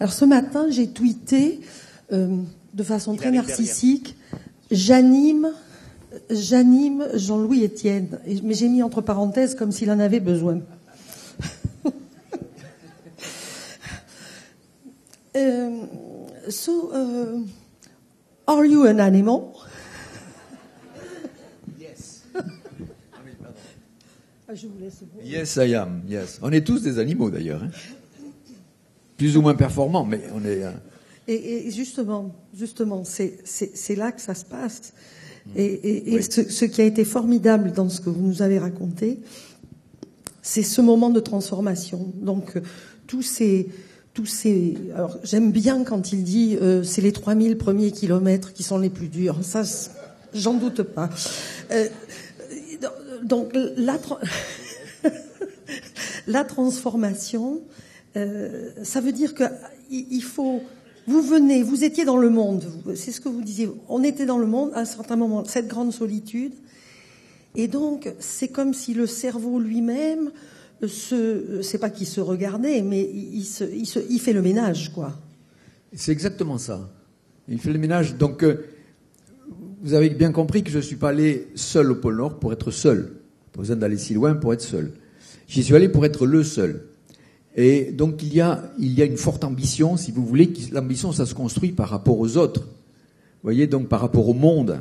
Alors ce matin, j'ai tweeté de façon très narcissique, j'anime Jean-Louis Etienne. Mais j'ai mis entre parenthèses comme s'il en avait besoin. Are you an animal? Yes. Je vous laisse. Yes, I am. Yes. On est tous des animaux d'ailleurs. Hein. Plus ou moins performants, mais on est... Et justement, c'est là que ça se passe. Et oui. ce qui a été formidable dans ce que vous nous avez raconté, c'est ce moment de transformation. Donc, tous ces... Alors, j'aime bien quand il dit c'est les 3000 premiers kilomètres qui sont les plus durs. Ça, j'en doute pas. Donc, la transformation, ça veut dire que il faut... Vous étiez dans le monde, c'est ce que vous disiez. On était dans le monde à un certain moment, cette grande solitude. Et donc, c'est comme si le cerveau lui-même, c'est pas qu'il se regardait, mais il fait le ménage, quoi. C'est exactement ça. Il fait le ménage. Donc, vous avez bien compris que je ne suis pas allé seul au pôle Nord pour être seul. Pas besoin d'aller si loin pour être seul. J'y suis allé pour être le seul. Et donc il y a une forte ambition, si vous voulez. L'ambition, ça se construit par rapport aux autres. Vous voyez, donc par rapport au monde,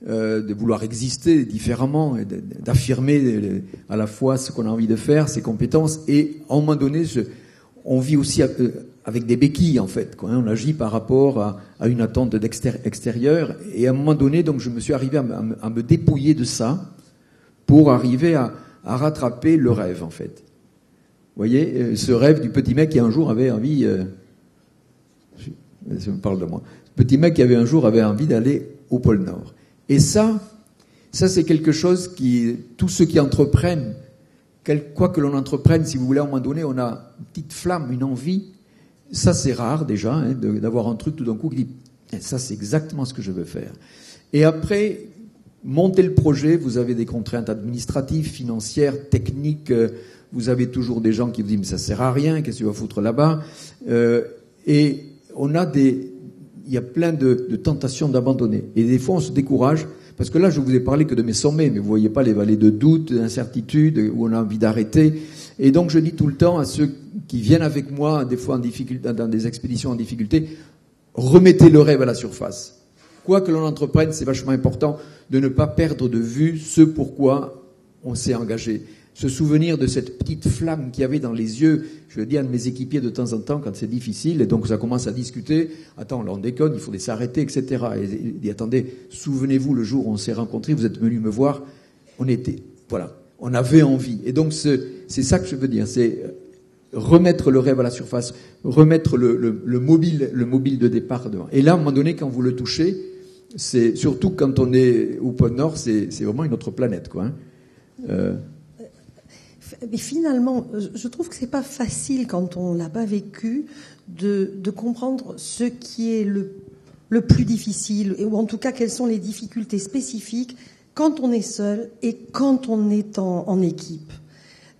de vouloir exister différemment, et d'affirmer à la fois ce qu'on a envie de faire, ses compétences. Et à un moment donné, on vit aussi avec des béquilles, en fait, quoi, hein. On agit par rapport à une attente extérieure. Et à un moment donné, donc je me suis arrivé à me dépouiller de ça pour arriver à rattraper le rêve, en fait. Vous voyez, ce rêve du petit mec qui un jour avait envie... je me parle de moi. Ce petit mec qui avait un jour avait envie d'aller au pôle Nord. Et ça c'est quelque chose qui... Tous ceux qui entreprennent, quoi que l'on entreprenne, si vous voulez, à un moment donné, on a une petite flamme, une envie. Ça, c'est rare déjà, hein, d'avoir un truc tout d'un coup qui dit « ça, c'est exactement ce que je veux faire ». Et après, monter le projet, vous avez des contraintes administratives, financières, techniques... Vous avez toujours des gens qui vous disent « mais ça sert à rien, qu'est-ce que tu vas foutre là-bas ?» Et il y a plein de tentations d'abandonner. Et des fois, on se décourage, parce que là, je vous ai parlé que de mes sommets, mais vous voyez pas les vallées de doute, d'incertitude, où on a envie d'arrêter. Et donc, je dis tout le temps à ceux qui viennent avec moi, des fois en difficulté, dans des expéditions en difficulté, remettez le rêve à la surface. Quoi que l'on entreprenne, c'est vachement important de ne pas perdre de vue ce pourquoi on s'est engagé. Se souvenir de cette petite flamme qu'il y avait dans les yeux. Je le dis à un de mes équipiers de temps en temps quand c'est difficile, et donc ça commence à discuter. Attends, là on déconne, il faudrait s'arrêter, etc. Et il dit, attendez, souvenez-vous le jour où on s'est rencontrés, vous êtes venus me voir, on avait envie. Et donc c'est ça que je veux dire, c'est remettre le rêve à la surface, remettre le mobile de départ devant. Et là, à un moment donné, quand vous le touchez, c'est surtout quand on est au pôle Nord, c'est vraiment une autre planète, quoi. Hein. Mais finalement, je trouve que c'est pas facile quand on l'a pas vécu de comprendre ce qui est le plus difficile, ou en tout cas quelles sont les difficultés spécifiques quand on est seul et quand on est en équipe.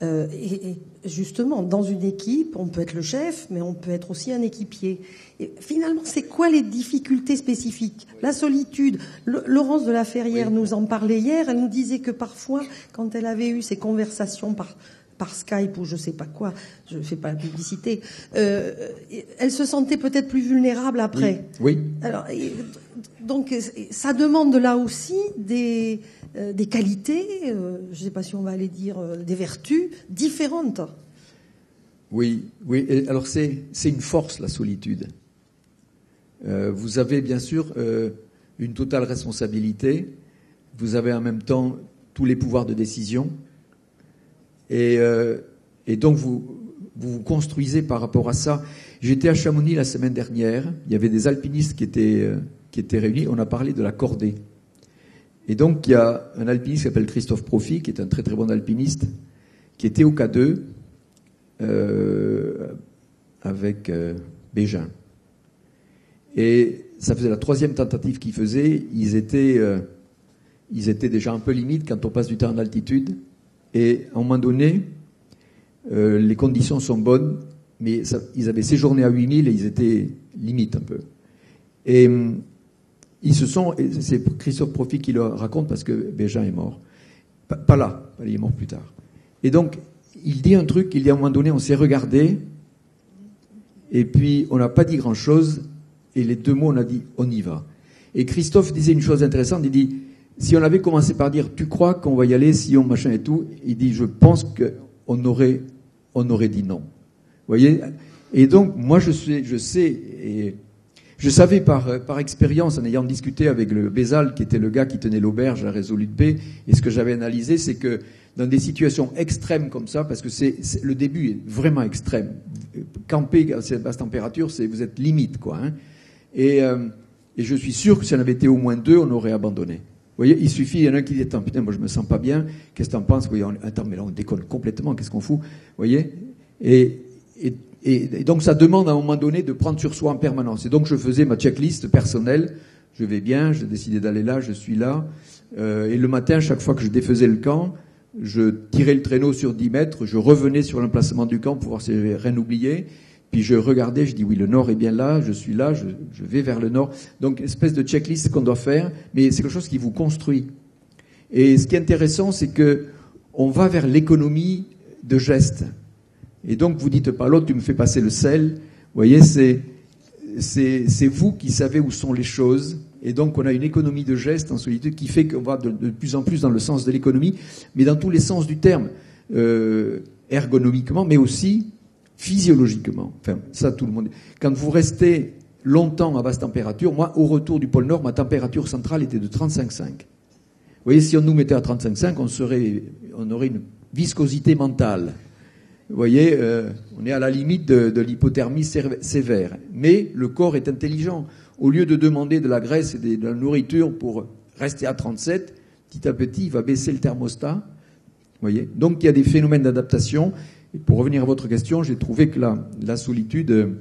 Et justement, dans une équipe, on peut être le chef, mais on peut être aussi un équipier. Et finalement, c'est quoi les difficultés spécifiques ? La solitude. Laurence de la Ferrière nous en parlait hier. Elle nous disait que parfois, quand elle avait eu ces conversations par Skype ou je sais pas quoi, je ne fais pas la publicité, elle se sentait peut-être plus vulnérable après. Oui. Alors, donc, ça demande là aussi des qualités, je ne sais pas si on va aller dire des vertus différentes. Oui. Et alors c'est une force, la solitude. Vous avez bien sûr une totale responsabilité. Vous avez en même temps tous les pouvoirs de décision. Et donc vous construisez par rapport à ça. J'étais à Chamonix la semaine dernière. Il y avait des alpinistes qui étaient réunis. On a parlé de la cordée. Et donc il y a un alpiniste qui s'appelle Christophe Profit, qui est un très très bon alpiniste, qui était au K2 avec Bégin. Et ça faisait la 3e tentative qu'ils faisaient. Ils étaient déjà un peu limite quand on passe du temps en altitude. Et à un moment donné, les conditions sont bonnes, mais ils avaient séjourné à 8000 et ils étaient limite un peu. Et ils se sont, et c'est Christophe Profit qui le raconte parce que Bégin est mort. Pas là, il est mort plus tard. Et donc, il dit un truc, il dit à un moment donné, on s'est regardé, et puis on n'a pas dit grand-chose, et les deux mots, on a dit, on y va. Et Christophe disait une chose intéressante, il dit, si on avait commencé par dire, tu crois qu'on va y aller, si on machin et tout, il dit, je pense qu'on aurait dit non. Vous voyez? Et donc, moi, je sais, et je savais par expérience, en ayant discuté avec le Bézal, qui était le gars qui tenait l'auberge à Résolu de paix, et ce que j'avais analysé, c'est que dans des situations extrêmes comme ça, parce que le début est vraiment extrême, camper à cette basse température, vous êtes limite, quoi. Hein. Et je suis sûr que si on avait été au moins 2, on aurait abandonné. Vous voyez, il suffit, il y en a un qui dit, attends, putain, moi je me sens pas bien, qu'est-ce que t'en penses? Vous voyez, attends, mais là on déconne complètement, qu'est-ce qu'on fout? Vous voyez? Et donc ça demande à un moment donné de prendre sur soi en permanence. Et donc je faisais ma checklist personnelle, je vais bien, j'ai décidé d'aller là, je suis là. Et le matin, chaque fois que je défaisais le camp, je tirais le traîneau sur 10 mètres, je revenais sur l'emplacement du camp pour voir si j'avais rien oublié. Puis je regardais, je dis oui, le nord est bien là, je suis là, je vais vers le nord. Donc espèce de checklist qu'on doit faire, mais c'est quelque chose qui vous construit. Et ce qui est intéressant, c'est que on va vers l'économie de gestes. Et donc vous dites pas l'autre, tu me fais passer le sel. Vous voyez, c'est vous qui savez où sont les choses. Et donc on a une économie de gestes en solitude qui fait qu'on va de plus en plus dans le sens de l'économie, mais dans tous les sens du terme, ergonomiquement, mais aussi physiologiquement. Enfin, ça tout le monde. Quand vous restez longtemps à basse température, moi au retour du pôle Nord, ma température centrale était de 35,5. Vous voyez, si on nous mettait à 35,5, on aurait une viscosité mentale. Vous voyez, on est à la limite de l'hypothermie sévère. Mais le corps est intelligent. Au lieu de demander de la graisse et de la nourriture pour rester à 37, petit à petit, il va baisser le thermostat. Vous voyez. Donc, il y a des phénomènes d'adaptation. Et pour revenir à votre question, j'ai trouvé que la solitude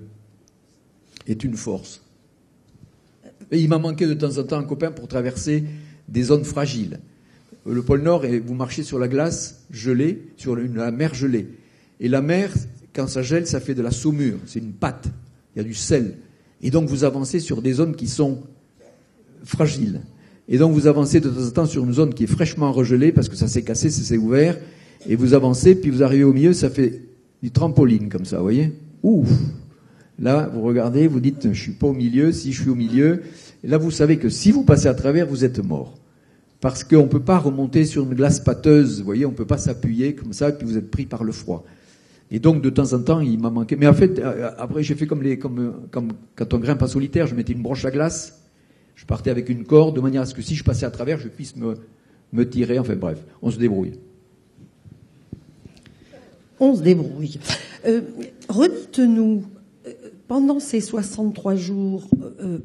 est une force. Et il m'a manqué de temps en temps un copain pour traverser des zones fragiles. Le pôle Nord, vous marchez sur la glace gelée, sur la mer gelée. Et la mer, quand ça gèle, ça fait de la saumure. C'est une pâte. Il y a du sel. Et donc, vous avancez sur des zones qui sont fragiles. Et donc, vous avancez de temps en temps sur une zone qui est fraîchement regelée parce que ça s'est cassé, ça s'est ouvert. Et vous avancez, puis vous arrivez au milieu, ça fait du trampoline comme ça, vous voyez? Ouf! Là, vous regardez, vous dites, je suis pas au milieu, si je suis au milieu. Et là, vous savez que si vous passez à travers, vous êtes mort. Parce qu'on peut pas remonter sur une glace pâteuse, vous voyez, on peut pas s'appuyer comme ça, et puis vous êtes pris par le froid. Et donc, de temps en temps, il m'a manqué. Mais en fait, après, j'ai fait comme quand on grimpe en solitaire, je mettais une broche à glace, je partais avec une corde, de manière à ce que si je passais à travers, je puisse me tirer. Enfin bref, on se débrouille. On se débrouille. Redites-nous, pendant ces 63 jours,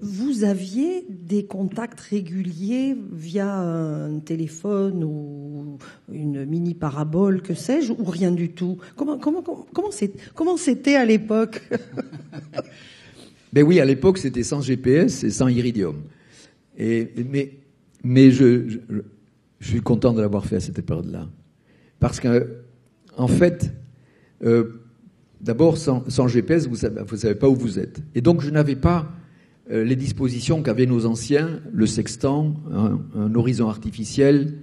vous aviez des contacts réguliers via un téléphone ou une mini parabole, que sais-je, ou rien du tout? Comment c'était à l'époque? Ben oui, à l'époque, c'était sans GPS et sans Iridium. Mais je suis content de l'avoir fait à cette période-là. Parce que, en fait, d'abord, sans GPS, vous savez pas où vous êtes. Et donc, je n'avais pas les dispositions qu'avaient nos anciens, le sextant, un horizon artificiel.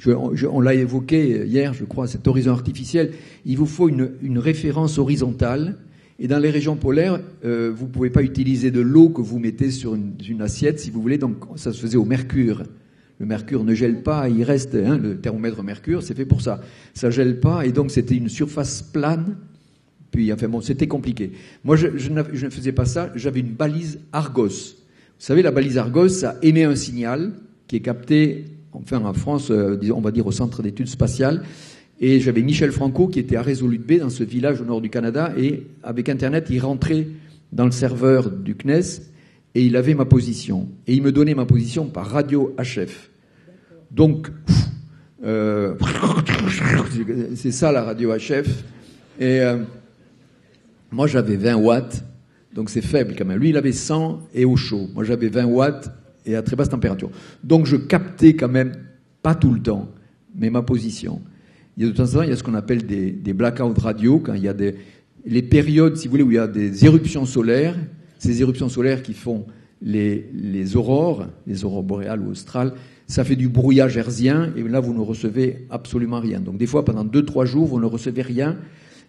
On l'a évoqué hier, je crois, cet horizon artificiel. Il vous faut une référence horizontale. Et dans les régions polaires, vous pouvez pas utiliser de l'eau que vous mettez sur une assiette, si vous voulez. Donc, ça se faisait au mercure. Le mercure ne gèle pas, il reste, le thermomètre mercure, c'est fait pour ça. Ça gèle pas, et donc c'était une surface plane. Puis, enfin bon, c'était compliqué. Moi, je ne faisais pas ça, j'avais une balise Argos. Vous savez, la balise Argos, ça émet un signal qui est capté, enfin en France, on va dire au Centre d'études spatiales. Et j'avais Michel Franco qui était à Résolu de baie, dans ce village au nord du Canada, et avec Internet, il rentrait dans le serveur du CNES, et il avait ma position. Et il me donnait ma position par radio HF. Donc, c'est ça la radio HF. Et moi, j'avais 20 watts, donc c'est faible quand même. Lui, il avait 100 et au chaud. Moi, j'avais 20 watts et à très basse température. Donc, je captais quand même, pas tout le temps, mais ma position. Il y a de temps en temps, il y a ce qu'on appelle des blackouts radio, quand il y a les périodes, si vous voulez, où il y a des éruptions solaires, ces éruptions solaires qui font les aurores boréales ou australes, ça fait du brouillage hertzien, et là, vous ne recevez absolument rien. Donc, des fois, pendant 2-3 jours, vous ne recevez rien,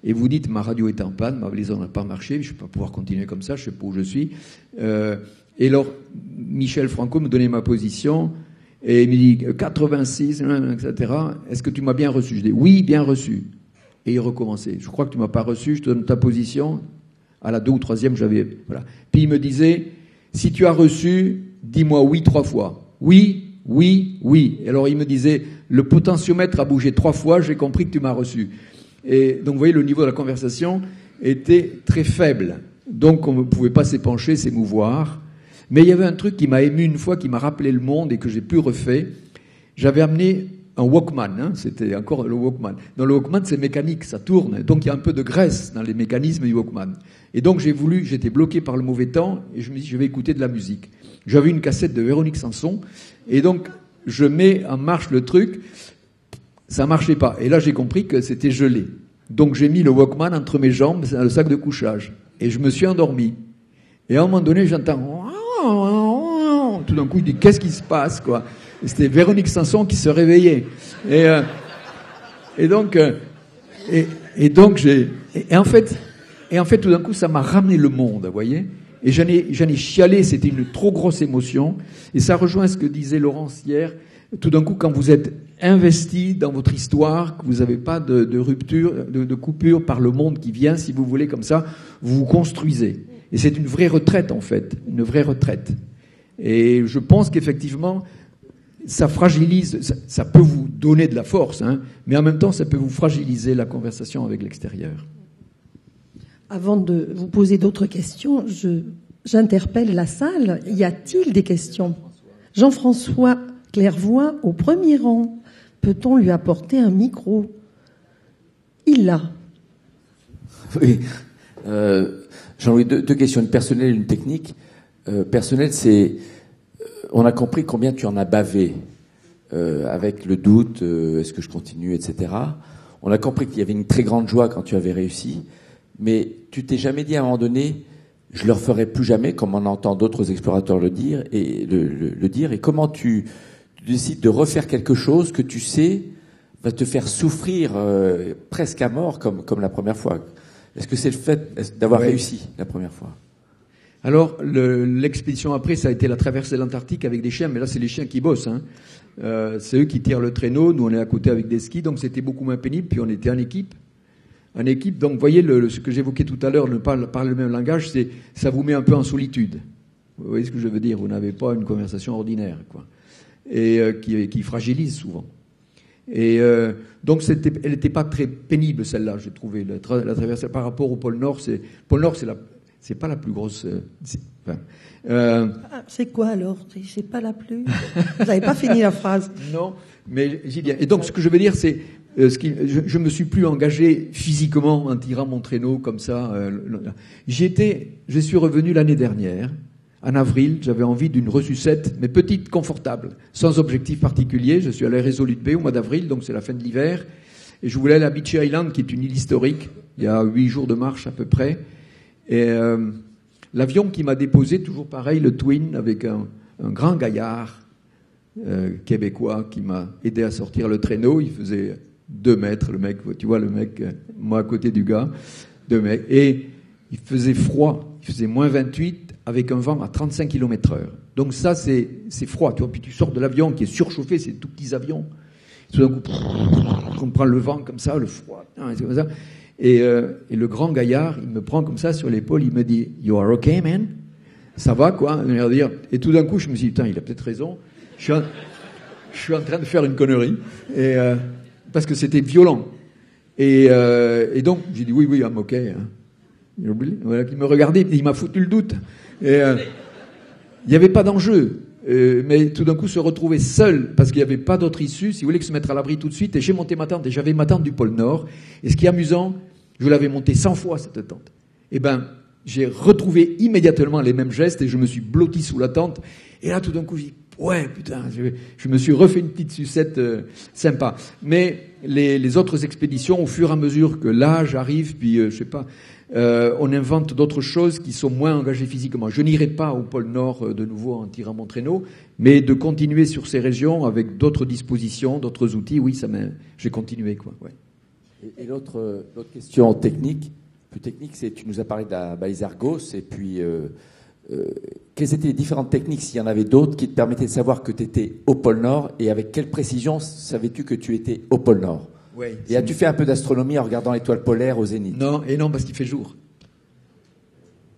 et vous dites, ma radio est en panne, ma liaison n'a pas marché, je ne vais pas pouvoir continuer comme ça, je ne sais pas où je suis. Et alors, Michel Franco me donnait ma position, et il me dit, 86, etc., est-ce que tu m'as bien reçu? Je dis, oui, bien reçu. Et il recommençait. Je crois que tu m'as pas reçu, je te donne ta position. À la 2 ou 3e, j'avais, voilà. Puis il me disait, si tu as reçu, dis-moi oui 3 fois. Oui, oui, oui. Et alors il me disait, le potentiomètre a bougé 3 fois, j'ai compris que tu m'as reçu. Et donc vous voyez, le niveau de la conversation était très faible. Donc on ne pouvait pas s'épancher, s'émouvoir. Mais il y avait un truc qui m'a ému une fois, qui m'a rappelé le monde et que j'ai pu refaire. J'avais amené un Walkman, c'était encore le Walkman. Dans le Walkman, c'est mécanique, ça tourne. Donc, il y a un peu de graisse dans les mécanismes du Walkman. Et donc, j'étais bloqué par le mauvais temps, et je me dis, je vais écouter de la musique. J'avais une cassette de Véronique Sanson, et donc, je mets en marche le truc, ça marchait pas. Et là, j'ai compris que c'était gelé. Donc, j'ai mis le Walkman entre mes jambes, dans le sac de couchage. Et je me suis endormi. Et à un moment donné, j'entends, tout d'un coup, il dit, qu'est-ce qui se passe, quoi? Et c'était Véronique Sanson qui se réveillait. Et donc, en fait, tout d'un coup, ça m'a ramené le monde, vous voyez. Et j'en ai chialé, c'était une trop grosse émotion. Et ça rejoint ce que disait Laurence hier. Tout d'un coup, quand vous êtes investi dans votre histoire, que vous n'avez pas de rupture, de coupure par le monde qui vient, si vous voulez, comme ça, vous vous construisez. Et c'est une vraie retraite, en fait. Une vraie retraite. Et je pense qu'effectivement, ça fragilise, ça peut vous donner de la force, hein, mais en même temps, ça peut vous fragiliser la conversation avec l'extérieur. Avant de vous poser d'autres questions, j'interpelle la salle. Y a-t-il des questions? Jean-François Clairvoy, au premier rang. Peut-on lui apporter un micro? Il l'a. Oui. Jean-Louis, deux questions, une personnelle et une technique. Personnelle, c'est... On a compris combien tu en as bavé avec le doute, est-ce que je continue, etc. On a compris qu'il y avait une très grande joie quand tu avais réussi, mais tu t'es jamais dit à un moment donné, je le referai plus jamais, comme on entend d'autres explorateurs le dire, et comment tu décides de refaire quelque chose que tu sais va te faire souffrir presque à mort comme la première fois. Est-ce que c'est le fait d'avoir réussi la première fois? Alors, l'expédition après, ça a été la traversée de l'Antarctique avec des chiens, mais là, c'est les chiens qui bossent, hein. C'est eux qui tirent le traîneau, nous on est à côté avec des skis, donc c'était beaucoup moins pénible, puis on était en équipe. Donc, vous voyez, ce que j'évoquais tout à l'heure, ne pas parler le même langage, ça vous met un peu en solitude. Vous voyez ce que je veux dire? Vous n'avez pas une conversation ordinaire, quoi. Et qui fragilise souvent. Et donc, elle n'était pas très pénible, celle-là, j'ai trouvé. La traversée par rapport au pôle Nord, c'est pas la plus grosse. C'est quoi alors? C'est pas la plus. Vous n'avez pas fini la phrase. Non, mais j'y viens. Et donc, ce que je veux dire, c'est je me suis plus engagé physiquement en tirant mon traîneau comme ça. Je suis revenu l'année dernière. En avril, j'avais envie d'une ressucette, mais petite, confortable, sans objectif particulier. Je suis allé à Resolute Bay au mois d'avril, donc c'est la fin de l'hiver. Et je voulais aller à Beechy Island, qui est une île historique. Il y a 8 jours de marche à peu près. Et l'avion qui m'a déposé, toujours pareil, le Twin, avec un grand gaillard québécois qui m'a aidé à sortir le traîneau. Il faisait 2 mètres, le mec, tu vois, le mec, moi à côté du gars, 2 mètres. Et il faisait froid, il faisait moins 28, avec un vent à 35 km/h. Donc ça, c'est froid, tu vois. Puis tu sors de l'avion qui est surchauffé, c'est tout petits avions. Tout d'un coup, on prend le vent comme ça, le froid, c'est comme ça. Et le grand gaillard, il me prend comme ça sur l'épaule, il me dit « You are okay, man ?» Ça va, quoi. Et tout d'un coup, je me suis dit « Putain, il a peut-être raison. Je suis en train de faire une connerie. » parce que c'était violent. Et donc, j'ai dit « Oui, I'm okay. Hein. » Voilà, il me regardait, il m'a foutu le doute. Et il n'y avait pas d'enjeu. Mais tout d'un coup, se retrouver seul, parce qu'il n'y avait pas d'autre issue, si vous voulez, que se mettre à l'abri tout de suite. Et j'ai monté ma tente, et j'avais ma tente du pôle Nord. Et ce qui est amusant, je l'avais montée 100 fois, cette tente. Eh ben, j'ai retrouvé immédiatement les mêmes gestes, et je me suis blotti sous la tente. Et là, tout d'un coup, j'ai dit, Ouais, putain, je me suis refait une petite sucette sympa. Mais les autres expéditions, au fur et à mesure que l'âge arrive, puis je sais pas, on invente d'autres choses qui sont moins engagées physiquement. Je n'irai pas au pôle Nord de nouveau en tirant mon traîneau, mais de continuer sur ces régions avec d'autres dispositions, d'autres outils, oui, j'ai continué, quoi. Ouais. Et l'autre question technique, plus technique, c'est tu nous as parlé de la balise Argos, et puis quelles étaient les différentes techniques, s'il y en avait d'autres, qui te permettaient de savoir que tu étais au pôle Nord, et avec quelle précision savais-tu que tu étais au pôle Nord? Ouais, et as-tu fait un peu d'astronomie en regardant l'étoile polaire au zénith? Non, parce qu'il fait jour.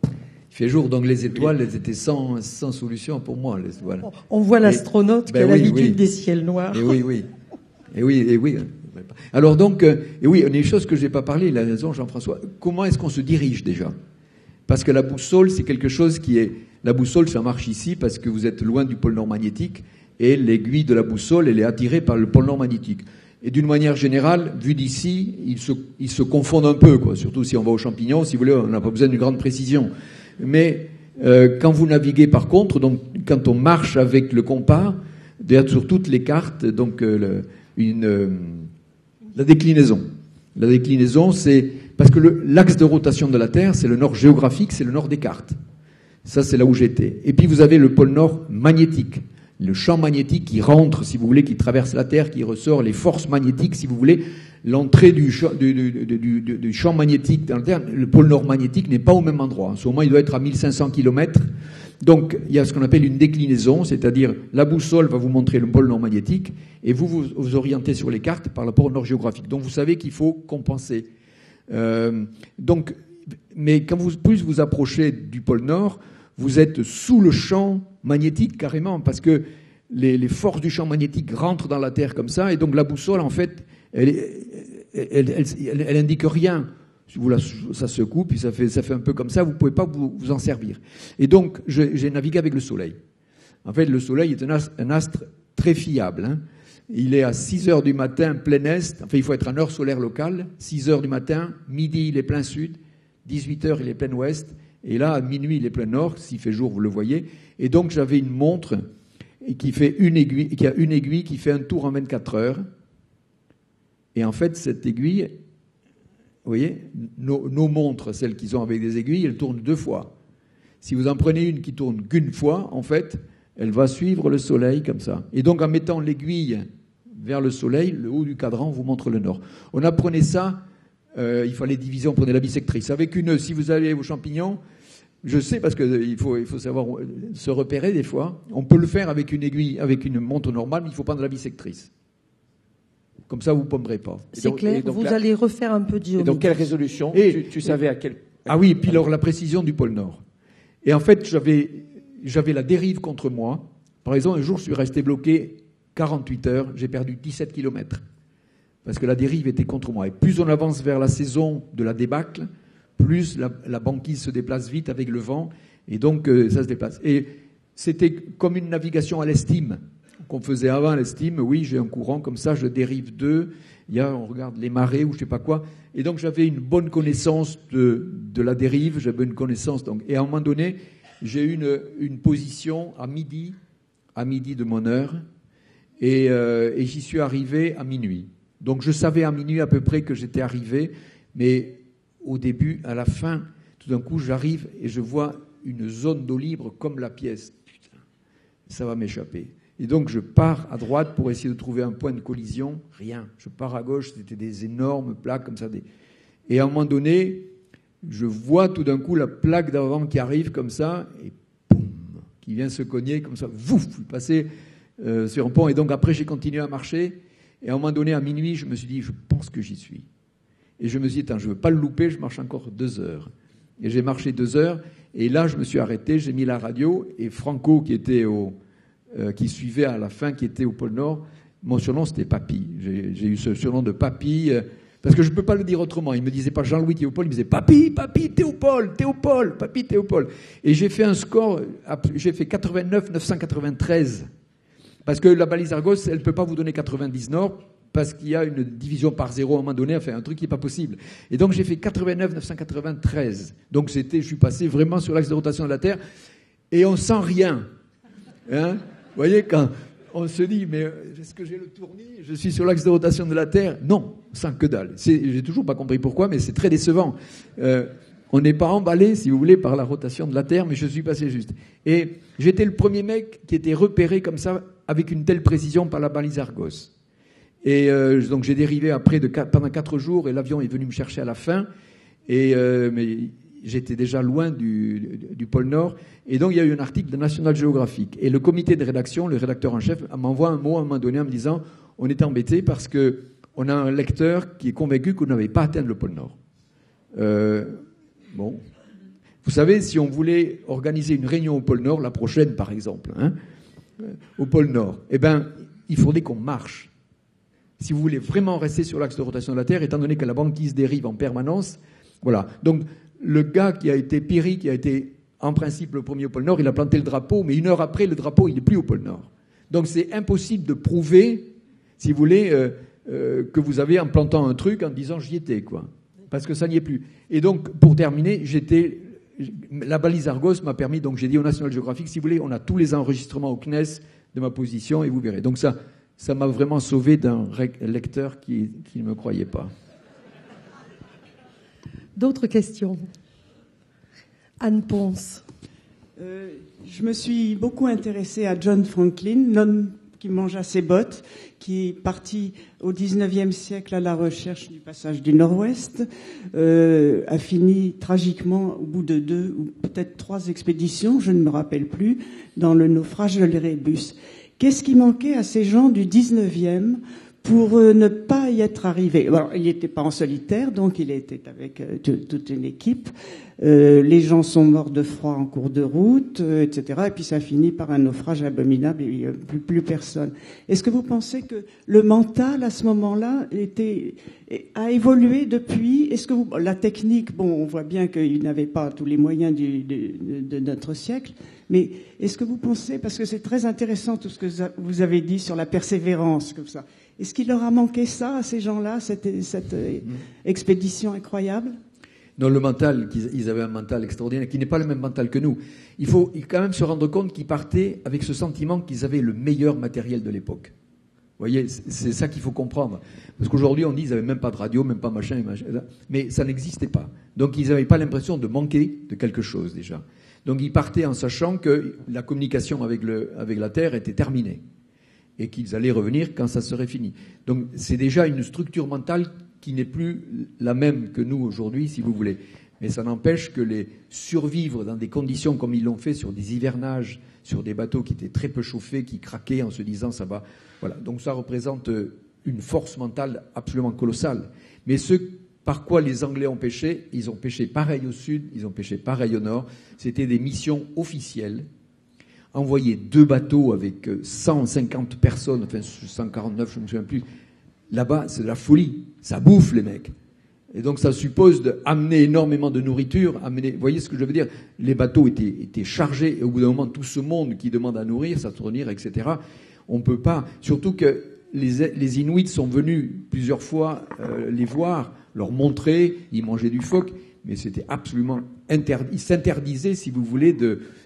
Il fait jour, donc les étoiles, elles étaient sans solution pour moi, les étoiles. On voit l'astronaute qui a l'habitude des ciels noirs. Et oui. Alors donc, et oui, une des choses que je n'ai pas parlé, il a raison Jean-François, comment est-ce qu'on se dirige déjà? Parce que la boussole, c'est quelque chose qui est... La boussole, ça marche ici parce que vous êtes loin du pôle Nord magnétique, et l'aiguille de la boussole, elle est attirée par le pôle Nord magnétique. Et d'une manière générale, vu d'ici, ils se confondent un peu, quoi. Surtout si on va aux champignons, si vous voulez, on n'a pas besoin d'une grande précision. Mais quand vous naviguez, par contre, donc quand on marche avec le compas, d'ailleurs sur toutes les cartes, donc la déclinaison. La déclinaison, c'est parce que l'axe de rotation de la Terre, c'est le nord géographique, c'est le nord des cartes. Ça, c'est là où j'étais. Et puis vous avez le pôle Nord magnétique. Le champ magnétique qui rentre, si vous voulez, qui traverse la Terre, qui ressort, les forces magnétiques, si vous voulez, l'entrée du champ magnétique dans la Terre, le pôle Nord magnétique n'est pas au même endroit. En ce moment, il doit être à 1500 km. Donc, il y a ce qu'on appelle une déclinaison, c'est-à-dire la boussole va vous montrer le pôle Nord magnétique et vous orientez sur les cartes par le pôle Nord géographique. Donc, vous savez qu'il faut compenser. Mais quand plus vous approchez du pôle Nord, vous êtes sous le champ magnétique carrément, parce que les forces du champ magnétique rentrent dans la Terre comme ça, et donc la boussole, en fait, elle indique rien. Ça secoue, puis ça fait un peu comme ça, vous ne pouvez pas vous en servir. Et donc, j'ai navigué avec le Soleil. En fait, le Soleil est un astre très fiable. Hein. Il est à 6 heures du matin, plein est. Enfin, il faut être en heure solaire locale. 6 heures du matin, midi, il est plein sud. 18 heures, il est plein ouest. Et là, à minuit, il est plein nord. S'il fait jour, vous le voyez. Et donc, j'avais une montre qui a une aiguille qui fait un tour en 24 heures. Et en fait, cette aiguille, vous voyez, nos montres, celles qui sont avec des aiguilles, elles tournent 2 fois. Si vous en prenez une qui tourne qu'une fois, en fait, elle va suivre le soleil comme ça. Et donc, en mettant l'aiguille vers le soleil, le haut du cadran vous montre le nord. On apprenait ça, il fallait diviser, on prenait la bissectrice. Avec si vous allez aux champignons, je sais parce qu'il faut savoir se repérer des fois. On peut le faire avec une aiguille, avec une montre normale, mais il faut prendre la bissectrice. Comme ça, vous ne pommerez pas. C'est clair, vous allez refaire un peu de géométrie. Et donc, quelle résolution tu savais à quel... Ah oui, et puis alors la précision du pôle Nord. Et en fait, j'avais la dérive contre moi. Par exemple, un jour, je suis resté bloqué 48 heures, j'ai perdu 17 km. Parce que la dérive était contre moi. Et plus on avance vers la saison de la débâcle, plus la banquise se déplace vite avec le vent, et donc ça se déplace. Et c'était comme une navigation à l'estime qu'on faisait avant l'estime. Oui, j'ai un courant comme ça, je dérive d'eux. On regarde les marées ou je sais pas quoi. Et donc j'avais une bonne connaissance de la dérive, j'avais une connaissance. Et à un moment donné, j'ai eu une position à midi de mon heure, et j'y suis arrivé à minuit. Donc je savais à minuit à peu près que j'étais arrivé, mais au début, à la fin, tout d'un coup, j'arrive et je vois une zone d'eau libre comme la pièce. Putain, ça va m'échapper. Et donc je pars à droite pour essayer de trouver un point de collision. Rien. Je pars à gauche, c'était des énormes plaques comme ça. Et à un moment donné, je vois tout d'un coup la plaque d'avant qui arrive comme ça, et boum, qui vient se cogner comme ça. Vouf, je suis passé sur un pont. Et donc après, j'ai continué à marcher. Et à un moment donné, à minuit, je me suis dit, je pense que j'y suis. Et je me suis dit, je ne veux pas le louper, je marche encore 2 heures. Et j'ai marché 2 heures, et là, je me suis arrêté, j'ai mis la radio, et Franco, qui suivait à la fin, qui était au pôle Nord, mon surnom, c'était Papy. J'ai eu ce surnom de Papy, parce que je ne peux pas le dire autrement. Il ne me disait pas Jean-Louis Théopole, il me disait Papy, Théopole, Papy, Théopole. Et j'ai fait un score, j'ai fait 89 993. Parce que la balise Argos, elle ne peut pas vous donner 90 nord, parce qu'il y a une division par 0 à un moment donné, enfin un truc qui n'est pas possible. Et donc j'ai fait 89 993. Donc je suis passé vraiment sur l'axe de rotation de la Terre, et on sent rien. Hein? voyez, quand on se dit, mais est-ce que j'ai le tournis? Je suis sur l'axe de rotation de la Terre? Non, sans que dalle. J'ai toujours pas compris pourquoi, mais c'est très décevant. On n'est pas emballé, si vous voulez, par la rotation de la Terre, mais je suis passé juste. Et j'étais le premier mec qui était repéré comme ça, avec une telle précision par la balise Argos. Et donc j'ai dérivé après pendant 4 jours, et l'avion est venu me chercher à la fin. Mais j'étais déjà loin du pôle Nord. Et donc il y a eu un article de National Geographic. Et le comité de rédaction, le rédacteur en chef, m'envoie un mot à un moment donné en me disant « On est embêté parce qu'on a un lecteur qui est convaincu que vous n'avez pas atteint le pôle Nord. » Bon. Vous savez, si on voulait organiser une réunion au pôle Nord, la prochaine par exemple, au pôle Nord, eh ben, il faudrait qu'on marche. Si vous voulez vraiment rester sur l'axe de rotation de la Terre, étant donné que la banquise dérive en permanence, voilà. Donc, le gars qui a été Peary, qui a été en principe le premier au pôle Nord, il a planté le drapeau, mais 1 heure après, le drapeau, il n'est plus au pôle Nord. Donc, c'est impossible de prouver, si vous voulez, que vous avez en plantant un truc en disant j'y étais, quoi. Parce que ça n'y est plus. Et donc, pour terminer, la balise Argos m'a permis, donc j'ai dit au National Geographic, si vous voulez, on a tous les enregistrements au CNES de ma position, et vous verrez. Donc ça m'a vraiment sauvé d'un lecteur qui ne me croyait pas. D'autres questions? Anne Ponce. Je me suis beaucoup intéressée à John Franklin, l'homme qui mangea ses bottes, qui est parti au XIXe siècle à la recherche du passage du Nord-Ouest, a fini tragiquement au bout de 2 ou peut-être 3 expéditions, je ne me rappelle plus, dans le naufrage de l'Erebus. Qu'est-ce qui manquait à ces gens du XIXe pour ne pas y être arrivés? Alors, il n'était pas en solitaire, donc il était avec toute une équipe. Les gens sont morts de froid en cours de route, etc. Et puis ça finit par un naufrage abominable et il n'y a plus personne. Est-ce que vous pensez que le mental, à ce moment-là, a évolué depuis? Est-ce que la technique, bon, on voit bien qu'il n'avait pas tous les moyens de notre siècle, mais est-ce que vous pensez, parce que c'est très intéressant tout ce que vous avez dit sur la persévérance, comme ça, est-ce qu'il leur a manqué ça à ces gens-là, cette expédition incroyable? Non, le mental, ils avaient un mental extraordinaire, qui n'est pas le même mental que nous. Il faut quand même se rendre compte qu'ils partaient avec ce sentiment qu'ils avaient le meilleur matériel de l'époque. Vous voyez, c'est ça qu'il faut comprendre. Parce qu'aujourd'hui, on dit qu'ils n'avaient même pas de radio, même pas machin, mais ça n'existait pas. Donc, ils n'avaient pas l'impression de manquer de quelque chose, déjà. Donc, ils partaient en sachant que la communication avec la Terre était terminée. Et qu'ils allaient revenir quand ça serait fini. Donc, c'est déjà une structure mentale qui n'est plus la même que nous aujourd'hui, si vous voulez. Mais ça n'empêche que les survivre dans des conditions comme ils l'ont fait sur des hivernages, sur des bateaux qui étaient très peu chauffés, qui craquaient en se disant ça va. Voilà. Donc ça représente une force mentale absolument colossale. Mais ce par quoi les Anglais ont pêché, ils ont pêché pareil au sud, ils ont pêché pareil au nord. C'était des missions officielles. Envoyer 2 bateaux avec 150 personnes, enfin 149, je ne me souviens plus. Là-bas, c'est de la folie. Ça bouffe, les mecs. Et donc, ça suppose d'amener énormément de nourriture. Vous voyez ce que je veux dire? Les bateaux étaient chargés. Et au bout d'un moment, tout ce monde qui demande à nourrir, s'atournir, etc., on ne peut pas. Surtout que les Inuits sont venus plusieurs fois les voir, leur montrer, ils mangeaient du phoque. Mais c'était absolument interdit. Ils s'interdisaient, si vous voulez,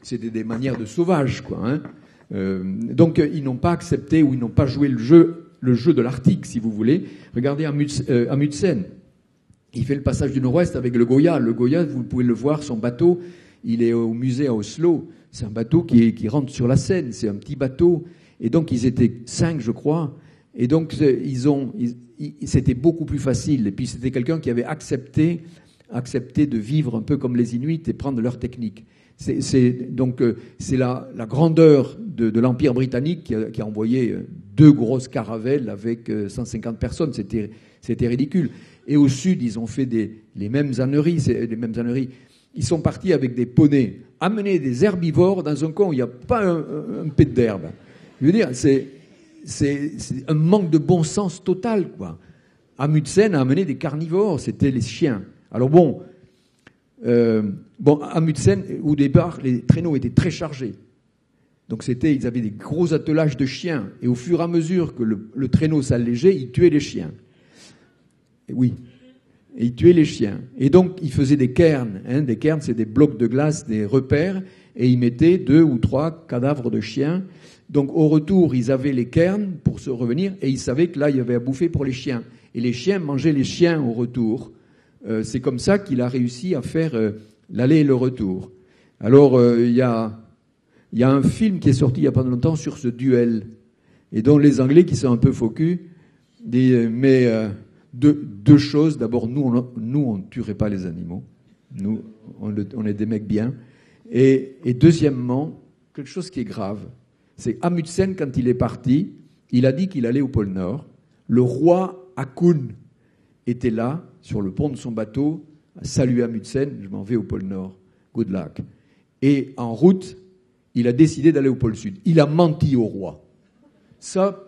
c'était des manières de sauvages, quoi. Donc, ils n'ont pas accepté ou ils n'ont pas joué le jeu de l'Arctique, si vous voulez. Regardez Amundsen. Il fait le passage du Nord-Ouest avec le Goya. Le Goya, vous pouvez le voir, son bateau, il est au musée à Oslo. C'est un bateau qui rentre sur la Seine. C'est un petit bateau. Et donc, ils étaient 5, je crois. Et donc, c'était beaucoup plus facile. Et puis, c'était quelqu'un qui avait accepté de vivre un peu comme les Inuits et prendre leur technique. C'est la grandeur de l'Empire britannique qui a envoyé 2 grosses caravelles avec 150 personnes. C'était ridicule. Et au sud, ils ont fait les mêmes âneries. Ils sont partis avec des poneys, amener des herbivores dans un coin où il n'y a pas un pet d'herbe. Je veux dire, c'est un manque de bon sens total, quoi. Amundsen a amené des carnivores, c'était les chiens. Alors Amundsen, au départ, les traîneaux étaient très chargés. Donc ils avaient des gros attelages de chiens. Et au fur et à mesure que le traîneau s'allégeait, ils tuaient les chiens. Et oui. Et ils tuaient les chiens. Et donc, ils faisaient des cairns. Des cairns, c'est des blocs de glace, des repères. et ils mettaient 2 ou 3 cadavres de chiens. Donc au retour, ils avaient les cairns pour se revenir, et ils savaient que là, il y avait à bouffer pour les chiens. Et les chiens mangeaient les chiens au retour. C'est comme ça qu'il a réussi à faire l'aller et le retour. Alors, il y a un film qui est sorti il n'y a pas longtemps sur ce duel, et dont les Anglais, qui sont un peu focus, mais deux choses. D'abord, nous, on ne tuerait pas les animaux. Nous, on est des mecs bien. Et deuxièmement, quelque chose qui est grave, c'est Amundsen, quand il est parti, il a dit qu'il allait au pôle Nord. Le roi Haakon était là, sur le pont de son bateau, salut Amundsen, je m'en vais au pôle Nord, good luck. Et en route, il a décidé d'aller au pôle Sud. Il a menti au roi. Ça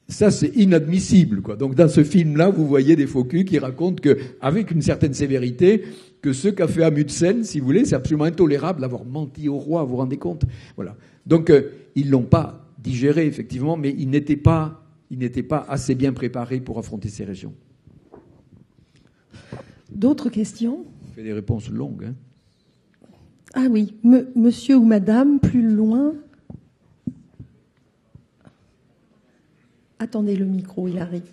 c'est inadmissible, quoi. Donc dans ce film-là, vous voyez des faux culs qui racontent qu'avec une certaine sévérité, que ce qu'a fait Amundsen, si vous voulez, c'est absolument intolérable d'avoir menti au roi, vous vous rendez compte? Voilà. Donc ils l'ont pas digéré, effectivement, mais il n'était pas assez bien préparé pour affronter ces régions. D'autres questions? On fait des réponses longues, hein. Ah oui, monsieur ou madame, plus loin. Attendez le micro, il arrive.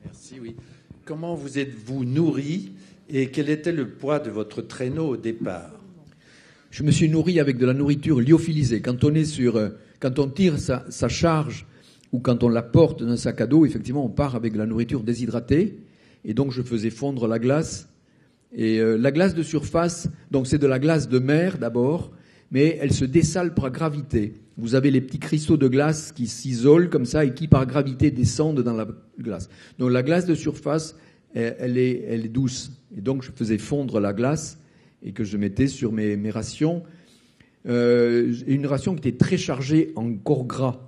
Merci, oui. Comment vous êtes-vous nourri et quel était le poids de votre traîneau au départ? Je me suis nourri avec de la nourriture lyophilisée. Quand on tire sa charge ou quand on la porte dans un sac à dos, effectivement, on part avec de la nourriture déshydratée. Et donc, je faisais fondre la glace. Et la glace de surface, donc c'est de la glace de mer d'abord, mais elle se dessale par gravité. Vous avez les petits cristaux de glace qui s'isolent comme ça et qui, par gravité, descendent dans la glace. Donc la glace de surface, elle est douce. Et donc, je faisais fondre la glace et que je mettais sur mes rations. Une ration qui était très chargée en corps gras.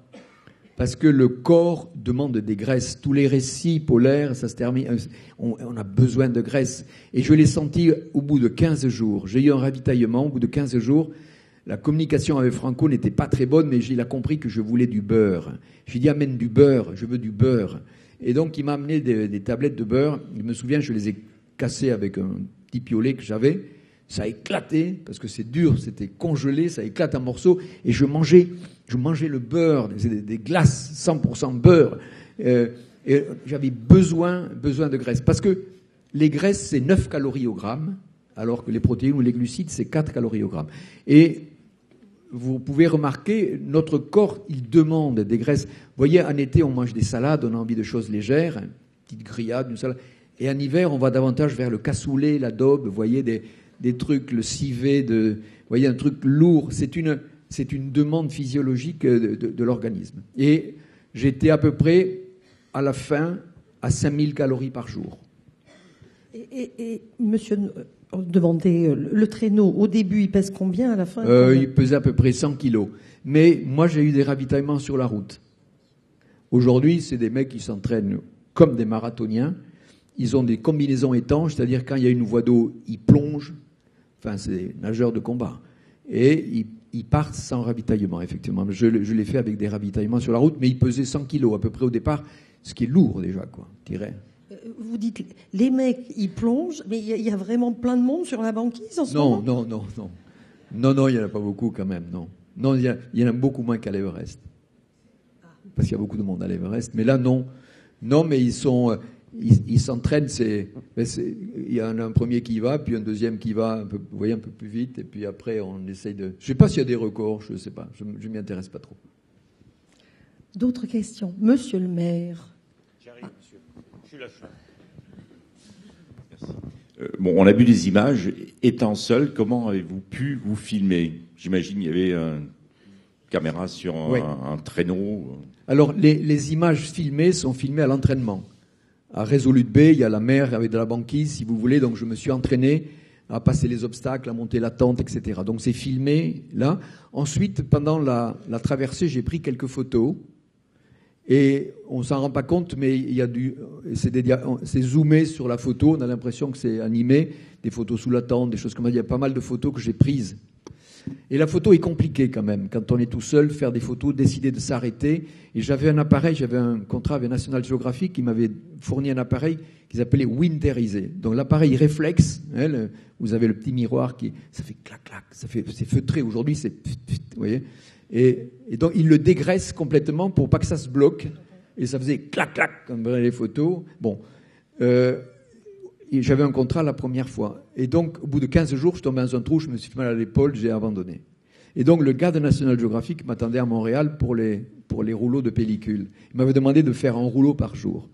Parce que le corps demande des graisses. Tous les récits polaires, ça se termine. On a besoin de graisse. Et je l'ai senti au bout de 15 jours. J'ai eu un ravitaillement au bout de 15 jours. La communication avec Franco n'était pas très bonne, mais il a compris que je voulais du beurre. Je lui ai dit, amène du beurre, je veux du beurre. Et donc, il m'a amené des tablettes de beurre. Je me souviens, je les ai cassées avec un petit piolet que j'avais. Ça a éclaté, parce que c'est dur, c'était congelé, ça éclate en morceaux. Et je mangeais le beurre, des glaces 100% beurre. Et j'avais besoin de graisse. Parce que les graisses, c'est 9 calories au gramme, alors que les protéines ou les glucides, c'est 4 calories au gramme. Et vous pouvez remarquer, notre corps, il demande des graisses. Vous voyez, en été, on mange des salades, on a envie de choses légères, une petite grillade, une salade. Et en hiver, on va davantage vers le cassoulet, l'adobe, vous voyez, des trucs, le civet, vous voyez, un truc lourd. C'est une demande physiologique de l'organisme. Et j'étais à peu près, à la fin, à 5000 calories par jour. Et monsieur, on demandait, le traîneau, au début, il pèse combien à la fin? Il pesait à peu près 100 kilos. Mais moi, j'ai eu des ravitaillements sur la route. Aujourd'hui, c'est des mecs qui s'entraînent comme des marathoniens. Ils ont des combinaisons étanches, c'est-à-dire quand il y a une voie d'eau, ils plongent. Enfin, c'est des nageurs de combat. Et ils partent sans ravitaillement, effectivement. Je l'ai fait avec des ravitaillements sur la route, mais ils pesaient 100 kilos à peu près au départ, ce qui est lourd déjà, quoi, je dirais. Vous dites, les mecs, ils plongent, mais il y a vraiment plein de monde sur la banquise en ce moment? Non, il n'y en a pas beaucoup quand même, non. Non, il y en a beaucoup moins qu'à l'Everest. Parce qu'il y a beaucoup de monde à l'Everest. Mais là, non. Non, mais ils s'entraînent, il y en a un premier qui y va, puis un deuxième qui va un peu plus vite, et puis après, on essaye de... Je ne sais pas s'il y a des records, je ne sais pas, je ne m'y intéresse pas trop. D'autres questions? Monsieur le maire. J'arrive, monsieur. Je suis là. Merci. On a vu des images. Étant seul, comment avez-vous pu vous filmer? J'imagine qu'il y avait une caméra sur un traîneau. Alors, les images filmées sont filmées à l'entraînement. À Resolute Bay, il y a la mer avec de la banquise, si vous voulez. Donc, je me suis entraîné à passer les obstacles, à monter la tente, etc. Donc, c'est filmé là. Ensuite, pendant la traversée, j'ai pris quelques photos. Et on s'en rend pas compte, mais il y a c'est zoomé sur la photo. On a l'impression que c'est animé. Des photos sous la tente, des choses comme ça. Il y a pas mal de photos que j'ai prises. Et la photo est compliquée quand même. Quand on est tout seul, faire des photos, décider de s'arrêter. Et j'avais un contrat avec National Geographic qui m'avait fourni un appareil qu'ils appelaient winterisé. Donc l'appareil réflexe, hein, vous avez le petit miroir ça fait clac clac, c'est feutré. Aujourd'hui, c'est, vous voyez. Et donc il le dégraisse complètement pour pas que ça se bloque. Et ça faisait clac clac comme les photos. Bon. Et j'avais un contrat la première fois. Et donc, au bout de 15 jours, je tombais dans un trou, je me suis fait mal à l'épaule, j'ai abandonné. Et donc, le gars de National Geographic m'attendait à Montréal pour les rouleaux de pellicule. Il m'avait demandé de faire un rouleau par jour.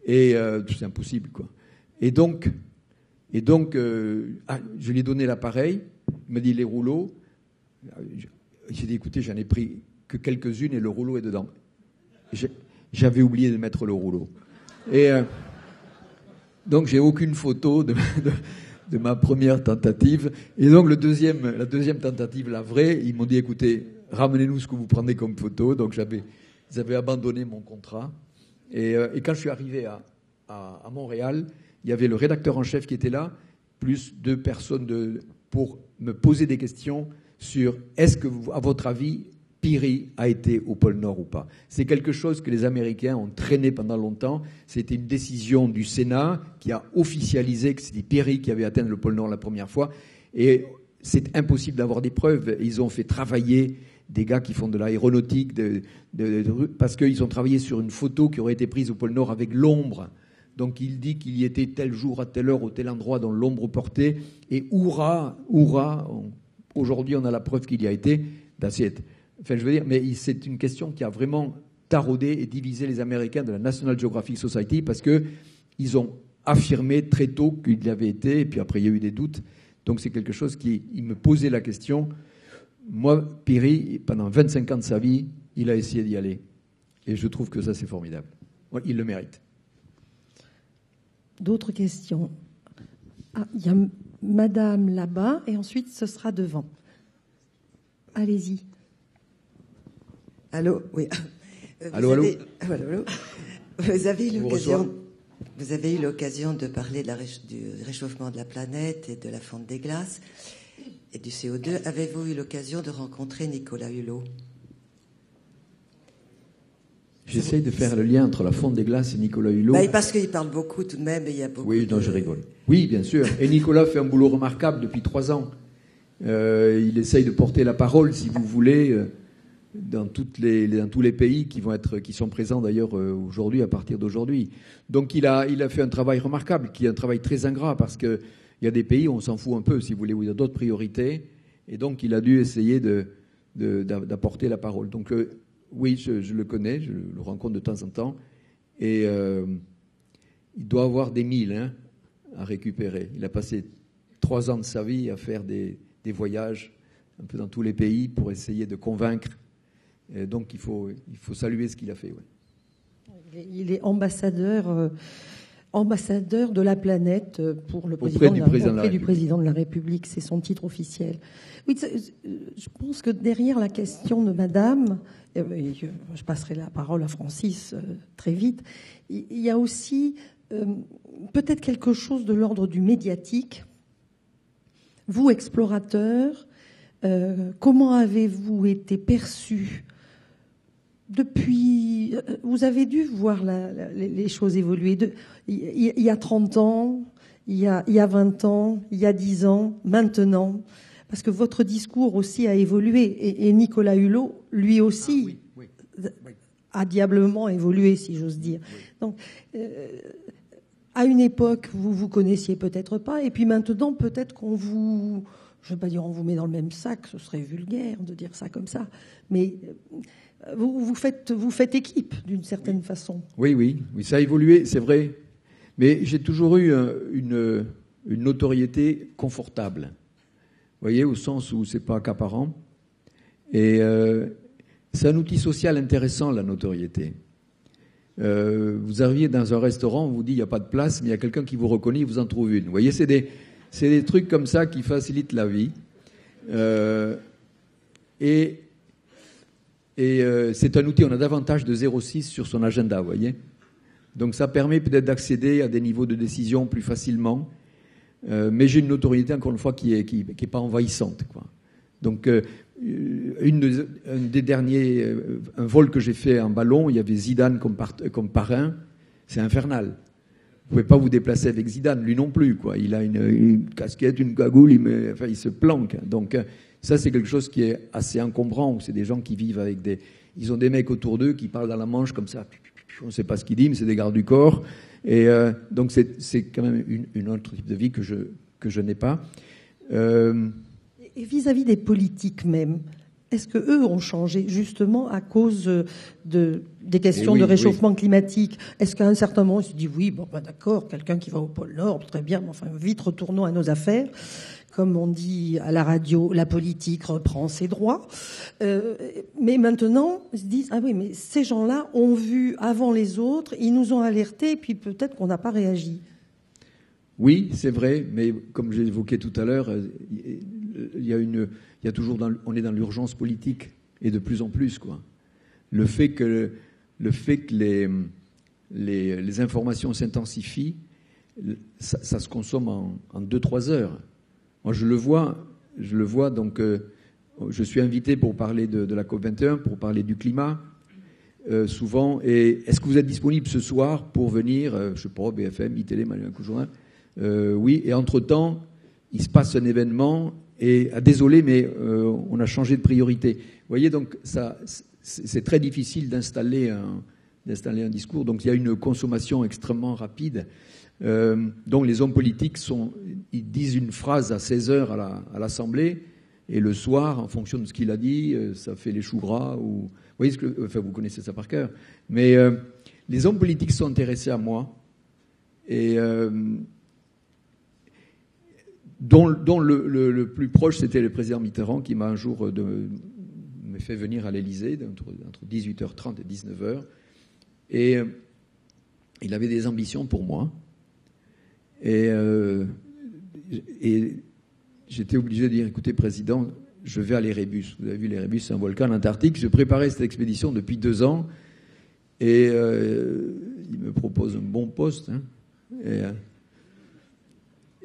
Et c'est impossible, quoi. Et donc, je lui ai donné l'appareil. Il m'a dit les rouleaux. J'ai dit, écoutez, j'en ai pris que quelques-unes et le rouleau est dedans. J'avais oublié de mettre le rouleau. Et donc, j'ai aucune photo de ma première tentative. Et donc, la deuxième tentative, la vraie, ils m'ont dit, écoutez, ramenez-nous ce que vous prenez comme photo. Donc, ils avaient abandonné mon contrat. Et quand je suis arrivé à Montréal, il y avait le rédacteur en chef qui était là, plus 2 personnes pour me poser des questions sur est-ce que, à votre avis, Peary a été au pôle Nord ou pas. C'est quelque chose que les Américains ont traîné pendant longtemps. C'était une décision du Sénat qui a officialisé que c'était Peary qui avait atteint le pôle Nord la première fois. Et c'est impossible d'avoir des preuves. Ils ont fait travailler des gars qui font de l'aéronautique, parce qu'ils ont travaillé sur une photo qui aurait été prise au pôle Nord avec l'ombre. Donc il dit qu'il y était tel jour, à telle heure, au tel endroit dont l'ombre portait. Et hurrah, aujourd'hui on a la preuve qu'il y a été. That's it. Enfin, je veux dire, mais c'est une question qui a vraiment taraudé et divisé les Américains de la National Geographic Society parce que ils ont affirmé très tôt qu'il y avait été, et puis après il y a eu des doutes. Donc c'est quelque chose il me posait la question. Moi, Peary, pendant 25 ans de sa vie, il a essayé d'y aller. Et je trouve que ça, c'est formidable. Il le mérite. D'autres questions? Il y a madame là-bas, et ensuite ce sera devant. Allez-y. Allô, oui. Allô. Vous avez eu l'occasion de parler du réchauffement de la planète et de la fonte des glaces et du CO2. Avez-vous eu l'occasion de rencontrer Nicolas Hulot? J'essaye de faire le lien entre la fonte des glaces et Nicolas Hulot. Parce qu'il parle beaucoup tout de même, et il y a beaucoup. Oui, non, je rigole. Oui, bien sûr. Et Nicolas fait un boulot remarquable depuis 3 ans. Il essaye de porter la parole, si vous voulez, dans tous les pays qui sont présents d'ailleurs aujourd'hui, à partir d'aujourd'hui. Donc il a fait un travail remarquable, qui est un travail très ingrat, parce qu'il y a des pays où on s'en fout un peu, si vous voulez, où il y a d'autres priorités. Et donc il a dû essayer d'apporter la parole. Donc oui, je le connais, je le rencontre de temps en temps. Et il doit avoir des milles à récupérer. Il a passé 3 ans de sa vie à faire des voyages un peu dans tous les pays pour essayer de convaincre. Et donc il faut saluer ce qu'il a fait. Ouais. Il est ambassadeur de la planète pour le auprès du président de la République. C'est son titre officiel. Oui, je pense que derrière la question de madame, je passerai la parole à Francis très vite, il y a aussi peut-être quelque chose de l'ordre du médiatique. Vous, explorateur, comment avez-vous été perçu depuis... Vous avez dû voir les choses évoluer. Il y a 30 ans, il y a 20 ans, il y a 10 ans, maintenant. Parce que votre discours aussi a évolué. Et Nicolas Hulot, lui aussi, a diablement évolué, si j'ose dire. Oui. Donc, à une époque, vous connaissiez peut-être pas. Et puis maintenant, peut-être qu'on vous... Je ne veux pas dire on vous met dans le même sac, ce serait vulgaire de dire ça comme ça. Mais vous faites équipe, d'une certaine façon. Oui, ça a évolué, c'est vrai. Mais j'ai toujours eu une notoriété confortable. Vous voyez, au sens où c'est pas accaparant. Et c'est un outil social intéressant, la notoriété. Vous arrivez dans un restaurant, on vous dit il n'y a pas de place, mais il y a quelqu'un qui vous reconnaît, il vous en trouve une. Vous voyez, c'est des trucs comme ça qui facilitent la vie. Et c'est un outil, on a davantage de 0,6 sur son agenda, vous voyez. Donc ça permet peut-être d'accéder à des niveaux de décision plus facilement. Mais j'ai une notoriété, encore une fois, qui est pas envahissante, quoi. Donc, un des derniers, un vol que j'ai fait en ballon, il y avait Zidane comme parrain. C'est infernal. Vous pouvez pas vous déplacer avec Zidane, lui non plus, quoi. Il a une casquette, une cagoule, il se planque. Donc, ça, c'est quelque chose qui est assez encombrant. C'est des gens qui vivent avec ils ont des mecs autour d'eux qui parlent dans la manche comme ça. On ne sait pas ce qu'ils disent, mais c'est des gardes du corps. Et donc, c'est quand même une autre type de vie que je n'ai pas. Et vis-à-vis des politiques même, est-ce que eux ont changé justement à cause des questions de réchauffement climatique? Est-ce qu'à un certain moment, ils se disent oui, bon, ben d'accord, quelqu'un qui va au pôle Nord, très bien, mais enfin, vite retournons à nos affaires. Comme on dit à la radio, la politique reprend ses droits. Mais maintenant, ils se disent ah oui, mais ces gens-là ont vu avant les autres, ils nous ont alertés, et puis peut-être qu'on n'a pas réagi. Oui, c'est vrai, mais comme j'ai évoqué tout à l'heure, il y a toujours on est dans l'urgence politique et de plus en plus, quoi. Le fait que les informations s'intensifient, ça se consomme en 2-3 heures. Moi, je le vois. Donc, je suis invité pour parler de la COP21, pour parler du climat, souvent. Et est-ce que vous êtes disponible ce soir pour venir, je sais pas, BFM, iTélé, Manuel Coujoin? Oui. Et entre-temps, il se passe un événement. Et désolé, mais on a changé de priorité. Vous voyez, donc c'est très difficile d'installer un discours. Donc il y a une consommation extrêmement rapide. Donc les hommes politiques ils disent une phrase à 16h à l'Assemblée, et le soir, en fonction de ce qu'il a dit, ça fait les choux gras. Vous voyez vous connaissez ça par cœur. Mais les hommes politiques sont intéressés à moi, et dont le plus proche, c'était le président Mitterrand, qui m'a un jour me fait venir à l'Élysée entre 18h30 et 19h. Et il avait des ambitions pour moi. Et j'étais obligé de dire, écoutez, président, je vais à l'Erebus. Vous avez vu, l'Erebus, c'est un volcan en Antarctique. Je préparais cette expédition depuis 2 ans. Et il me propose un bon poste. Hein,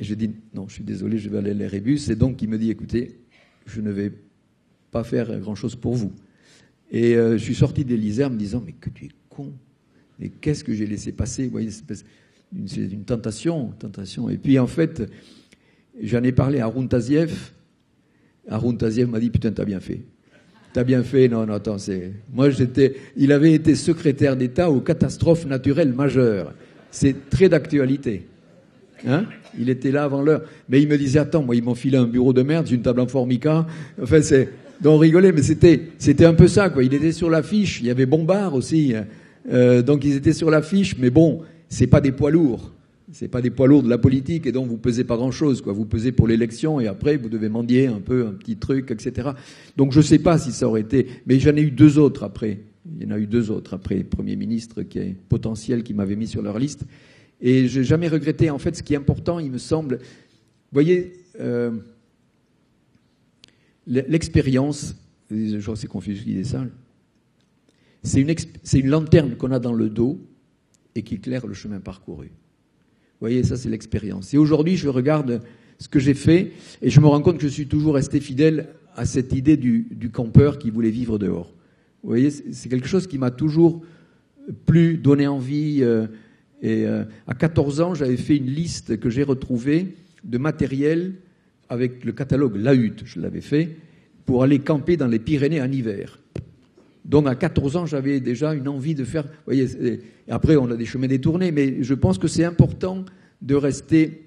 et je dis, non, je suis désolé, je vais aller à l'Erebus. Et donc, il me dit, écoutez, je ne vais pas faire grand-chose pour vous. Et je suis sorti de l'Élysée en me disant, mais que tu es con. Mais qu'est-ce que j'ai laissé passer? Vous voyez, c'est une tentation. Et puis, en fait, j'en ai parlé à Haroun Taziev. Haroun Taziev m'a dit, putain, t'as bien fait. T'as bien fait. Non, attends, il avait été secrétaire d'État aux catastrophes naturelles majeures. C'est très d'actualité. Hein? Il était là avant l'heure. Mais il me disait, attends, moi, ils m'ont filé un bureau de merde, une table en formica. Enfin, donc on rigolait, mais c'était un peu ça, quoi. Il était sur l'affiche. Il y avait Bombard aussi. Donc ils étaient sur l'affiche, mais bon, c'est pas des poids lourds. C'est pas des poids lourds de la politique, et donc vous pesez pas grand-chose, quoi. Vous pesez pour l'élection, et après vous devez mendier un peu, un petit truc, etc. Donc je sais pas si ça aurait été, mais j'en ai eu 2 autres après. Il y en a eu 2 autres après, Premier ministre qui est potentiel, qui m'avait mis sur leur liste. Et j'ai jamais regretté. En fait, ce qui est important, il me semble, vous voyez, l'expérience, je crois que c'est Confucius qui dit ça, c'est une lanterne qu'on a dans le dos et qui éclaire le chemin parcouru. Vous voyez, ça c'est l'expérience. Et aujourd'hui, je regarde ce que j'ai fait et je me rends compte que je suis toujours resté fidèle à cette idée du campeur qui voulait vivre dehors. Vous voyez, c'est quelque chose qui m'a toujours plu, donné envie. Et à 14 ans, j'avais fait une liste que j'ai retrouvée de matériel avec le catalogue La Hutte, je l'avais fait, pour aller camper dans les Pyrénées en hiver. Donc à 14 ans, j'avais déjà une envie de faire... Vous voyez, après, on a des chemins détournés, mais je pense que c'est important de rester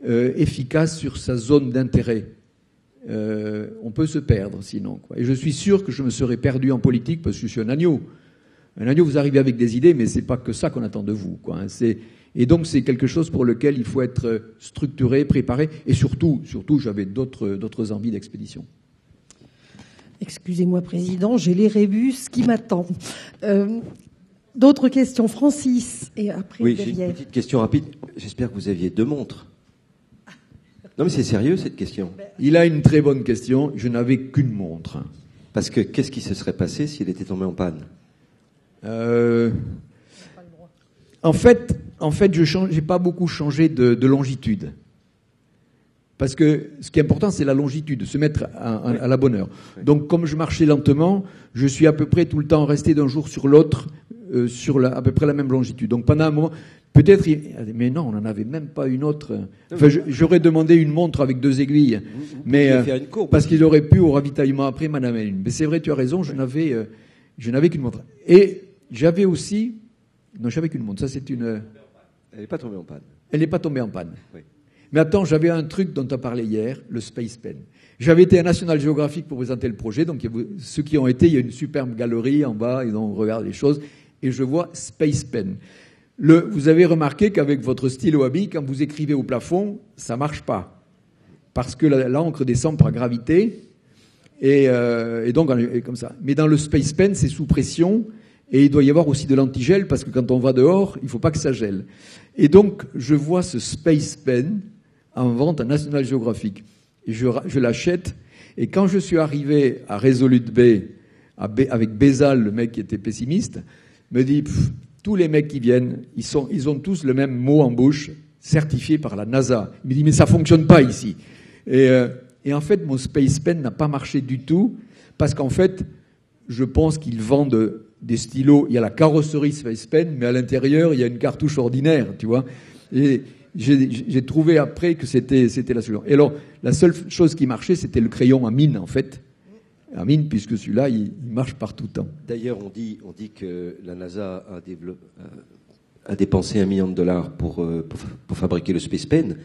efficace sur sa zone d'intérêt. On peut se perdre sinon, quoi. Et je suis sûr que je me serais perdu en politique parce que je suis un agneau. Un agneau, vous arrivez avec des idées, mais c'est pas que ça qu'on attend de vous, quoi. Et donc c'est quelque chose pour lequel il faut être structuré, préparé, et surtout, j'avais d'autres envies d'expédition. Excusez-moi, Président, j'ai l'Erebus qui m'attend. D'autres questions, Francis, et après oui, j'ai une petite question rapide. J'espère que vous aviez 2 montres. Non, mais c'est sérieux cette question. Il a une très bonne question. Je n'avais qu'une montre. Parce que qu'est-ce qui se serait passé s'il était tombé en panne? En fait, j'ai pas beaucoup changé de longitude. Parce que ce qui est important, c'est la longitude, se mettre à la bonne heure. Donc, comme je marchais lentement, je suis à peu près tout le temps resté d'un jour sur l'autre, sur à peu près la même longitude. Donc, pendant un moment, peut-être, mais non, on n'en avait même pas une autre. Enfin, j'aurais demandé une montre avec 2 aiguilles, mais parce qu'il aurait pu au ravitaillement après m'en amener une. Mais c'est vrai, tu as raison, je n'avais qu'une montre. Et j'avais aussi, non, j'avais qu'une montre. Ça, c'est une. Elle n'est pas tombée en panne. Elle n'est pas tombée en panne. Oui. Mais attends, j'avais un truc dont tu as parlé hier, le Space Pen. J'avais été à National Geographic pour présenter le projet, donc ceux qui ont été, il y a une superbe galerie en bas, ils ont regardé les choses, et je vois Space Pen. Vous avez remarqué qu'avec votre stylo à billes, quand vous écrivez au plafond, ça marche pas. Parce que l'encre descend par gravité, et donc on est comme ça. Mais dans le Space Pen, c'est sous pression, et il doit y avoir aussi de l'antigel, parce que quand on va dehors, il faut pas que ça gèle. Et donc, je vois ce Space Pen en vente à National Geographic. Et je l'achète. Et quand je suis arrivé à Resolute Bay, avec Bézal, le mec qui était pessimiste, me dit, tous les mecs qui viennent, ils ont tous le même mot en bouche, certifié par la NASA. Il me dit, mais ça fonctionne pas ici. Et en fait, mon Space Pen n'a pas marché du tout, parce qu'en fait, je pense qu'ils vendent des stylos. Il y a la carrosserie Space Pen, mais à l'intérieur, il y a une cartouche ordinaire, tu vois. Et j'ai trouvé après que c'était la solution. Et alors, la seule chose qui marchait, c'était le crayon à mine, en fait. À mine, puisque celui-là, il marche par tout temps. D'ailleurs, on dit que la NASA a dépensé $1 million pour fabriquer le Space Pen.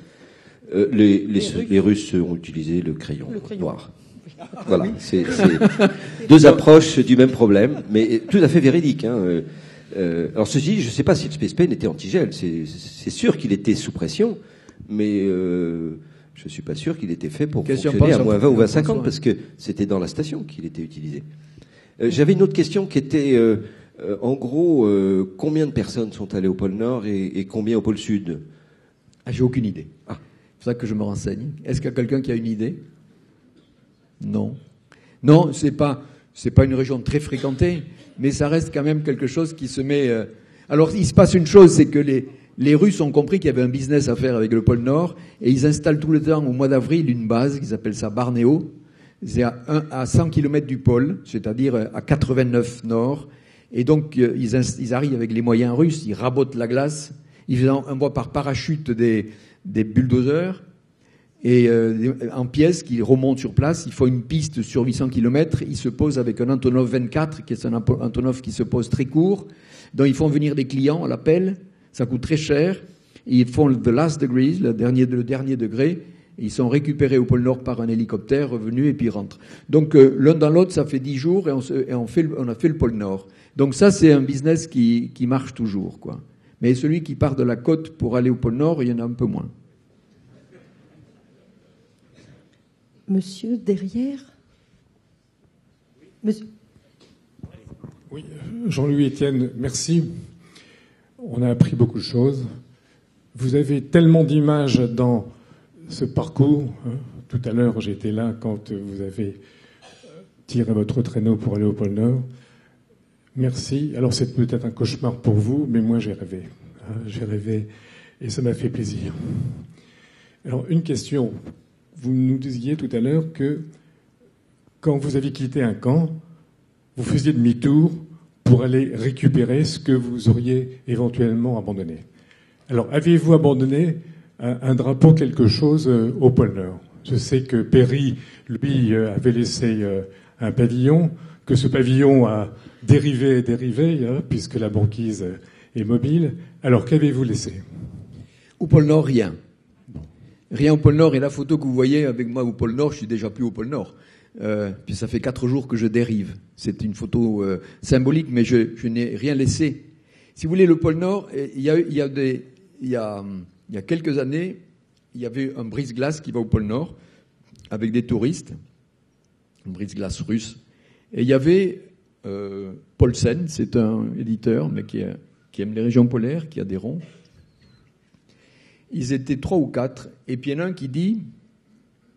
Les Russes ont utilisé le crayon noir. Voilà, c'est 2 approches du même problème, mais tout à fait véridiques. Hein. Alors ceci, je ne sais pas si le Space Pen était antigel. C'est sûr qu'il était sous pression, mais je ne suis pas sûr qu'il était fait pour fonctionner à moins 20 ou 50, parce que c'était dans la station qu'il était utilisé. J'avais une autre question qui était, en gros, combien de personnes sont allées au pôle Nord et combien au pôle Sud? J'ai aucune idée. C'est pour ça que je me renseigne. Est-ce qu'il y a quelqu'un qui a une idée? Non. Non, c'est pas une région très fréquentée, mais ça reste quand même quelque chose qui se met... Alors, il se passe une chose, c'est que les Russes ont compris qu'il y avait un business à faire avec le pôle Nord, et ils installent tout le temps, au mois d'avril, une base, ils appellent ça Barneo. C'est à 100 km du pôle, c'est-à-dire à 89 nord. Et donc, ils arrivent avec les moyens russes, ils rabotent la glace, ils envoient par parachute des bulldozers, et en pièces qui remontent sur place. Il faut une piste sur 800 km. Ils se posent avec un Antonov 24, qui est un Antonov qui se pose très court. Donc ils font venir des clients à l'appel. Ça coûte très cher. Ils font the last degree, le dernier degré. Ils sont récupérés au pôle Nord par un hélicoptère, revenus, et puis ils rentrent. Donc l'un dans l'autre, ça fait 10 jours, et on a fait le pôle Nord. Donc ça, c'est un business qui marche toujours, quoi. Mais celui qui part de la côte pour aller au pôle Nord, il y en a un peu moins. Monsieur, derrière. Monsieur. Oui, Jean-Louis Etienne, merci. On a appris beaucoup de choses. Vous avez tellement d'images dans ce parcours. Tout à l'heure, j'étais là quand vous avez tiré votre traîneau pour aller au pôle Nord. Merci. Alors, c'est peut-être un cauchemar pour vous, mais moi, j'ai rêvé. J'ai rêvé et ça m'a fait plaisir. Alors, une question. Vous nous disiez tout à l'heure que quand vous avez quitté un camp, vous faisiez demi-tour pour aller récupérer ce que vous auriez éventuellement abandonné. Alors, aviez-vous abandonné un drapeau, quelque chose au pôle Nord? Je sais que Perry, lui, avait laissé un pavillon, que ce pavillon a dérivé, puisque la banquise est mobile. Alors, qu'avez-vous laissé? Au pôle Nord, rien. Rien au pôle Nord, et la photo que vous voyez avec moi au pôle Nord, je suis déjà plus au pôle Nord. Puis ça fait 4 jours que je dérive. C'est une photo symbolique, mais je n'ai rien laissé. Si vous voulez, le pôle Nord, il y a quelques années, il y avait un brise-glace qui va au pôle Nord avec des touristes, un brise-glace russe. Et il y avait Paulsen, c'est un éditeur, mais qui aime les régions polaires, qui a des ronds. Ils étaient 3 ou 4, et puis il y en a un qui dit,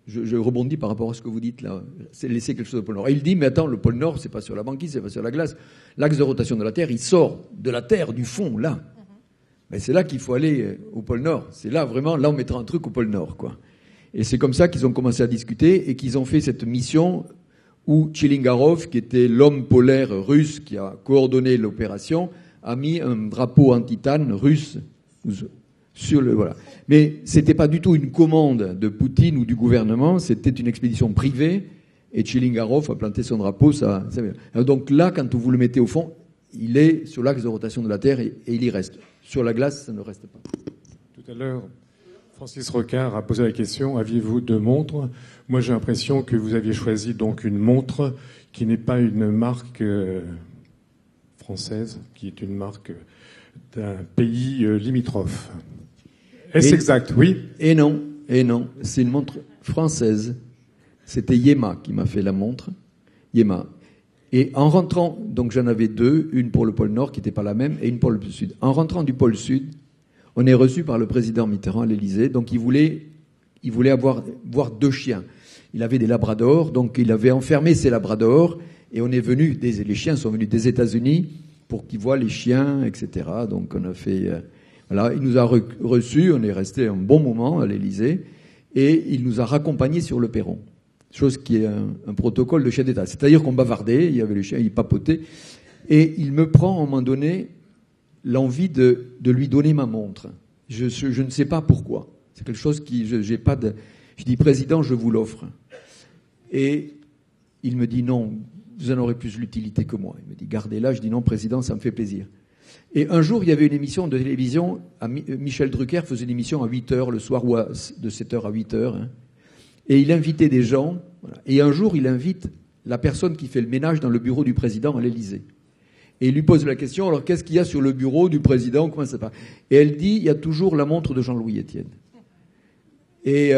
je rebondis par rapport à ce que vous dites là, c'est laisser quelque chose au pôle Nord. Et il dit, mais attends, le pôle Nord, c'est pas sur la banquise, c'est pas sur la glace. L'axe de rotation de la Terre, il sort de la Terre, du fond, là. Mais c'est là qu'il faut aller au pôle Nord. C'est là, vraiment, là, on mettra un truc au pôle Nord, quoi. Et c'est comme ça qu'ils ont commencé à discuter et qu'ils ont fait cette mission où Tchelingarov, qui était l'homme polaire russe qui a coordonné l'opération, a mis un drapeau en titane russe sur le, voilà. Mais c'était pas du tout une commande de Poutine ou du gouvernement, c'était une expédition privée et Tchelingarov a planté son drapeau, ça. Donc là, quand vous le mettez au fond, il est sur l'axe de rotation de la Terre et il y reste. Sur la glace, ça ne reste pas. Tout à l'heure, Francis Rocard a posé la question, aviez-vous 2 montres? Moi, j'ai l'impression que vous aviez choisi donc une montre qui n'est pas une marque française, qui est une marque d'un pays limitrophe. Est-ce exact? Oui. Et non, c'est une montre française. C'était Yema qui m'a fait la montre. Yema. Et en rentrant, donc j'en avais 2, une pour le pôle Nord qui n'était pas la même et une pour le pôle Sud. En rentrant du pôle Sud, on est reçu par le président Mitterrand à l'Élysée. Donc il voulait voir 2 chiens. Il avait des labradors, donc il avait enfermé ses labradors et on est venu, les chiens sont venus des États-Unis pour qu'ils voient les chiens, etc. Donc on a fait, voilà, il nous a reçus, on est resté un bon moment à l'Élysée et il nous a raccompagnés sur le perron. Chose qui est un protocole de chef d'État. C'est-à-dire qu'on bavardait, il y avait les chiens, ils papotaient et il me prend à un moment donné l'envie de lui donner ma montre. Je ne sais pas pourquoi. C'est quelque chose qui, j'ai pas de... Je dis, président, je vous l'offre. Et il me dit, non, vous en aurez plus l'utilité que moi. Il me dit, gardez-la. Je dis, non, président, ça me fait plaisir. Et un jour, il y avait une émission de télévision, Michel Drucker faisait une émission à 8h le soir, ou de 7h à 8h. Hein, et il invitait des gens. Voilà. Et un jour, il invite la personne qui fait le ménage dans le bureau du président à l'Élysée. Et il lui pose la question, alors qu'est-ce qu'il y a sur le bureau du président? Comment ça va? Et elle dit, il y a toujours la montre de Jean-Louis Etienne. Et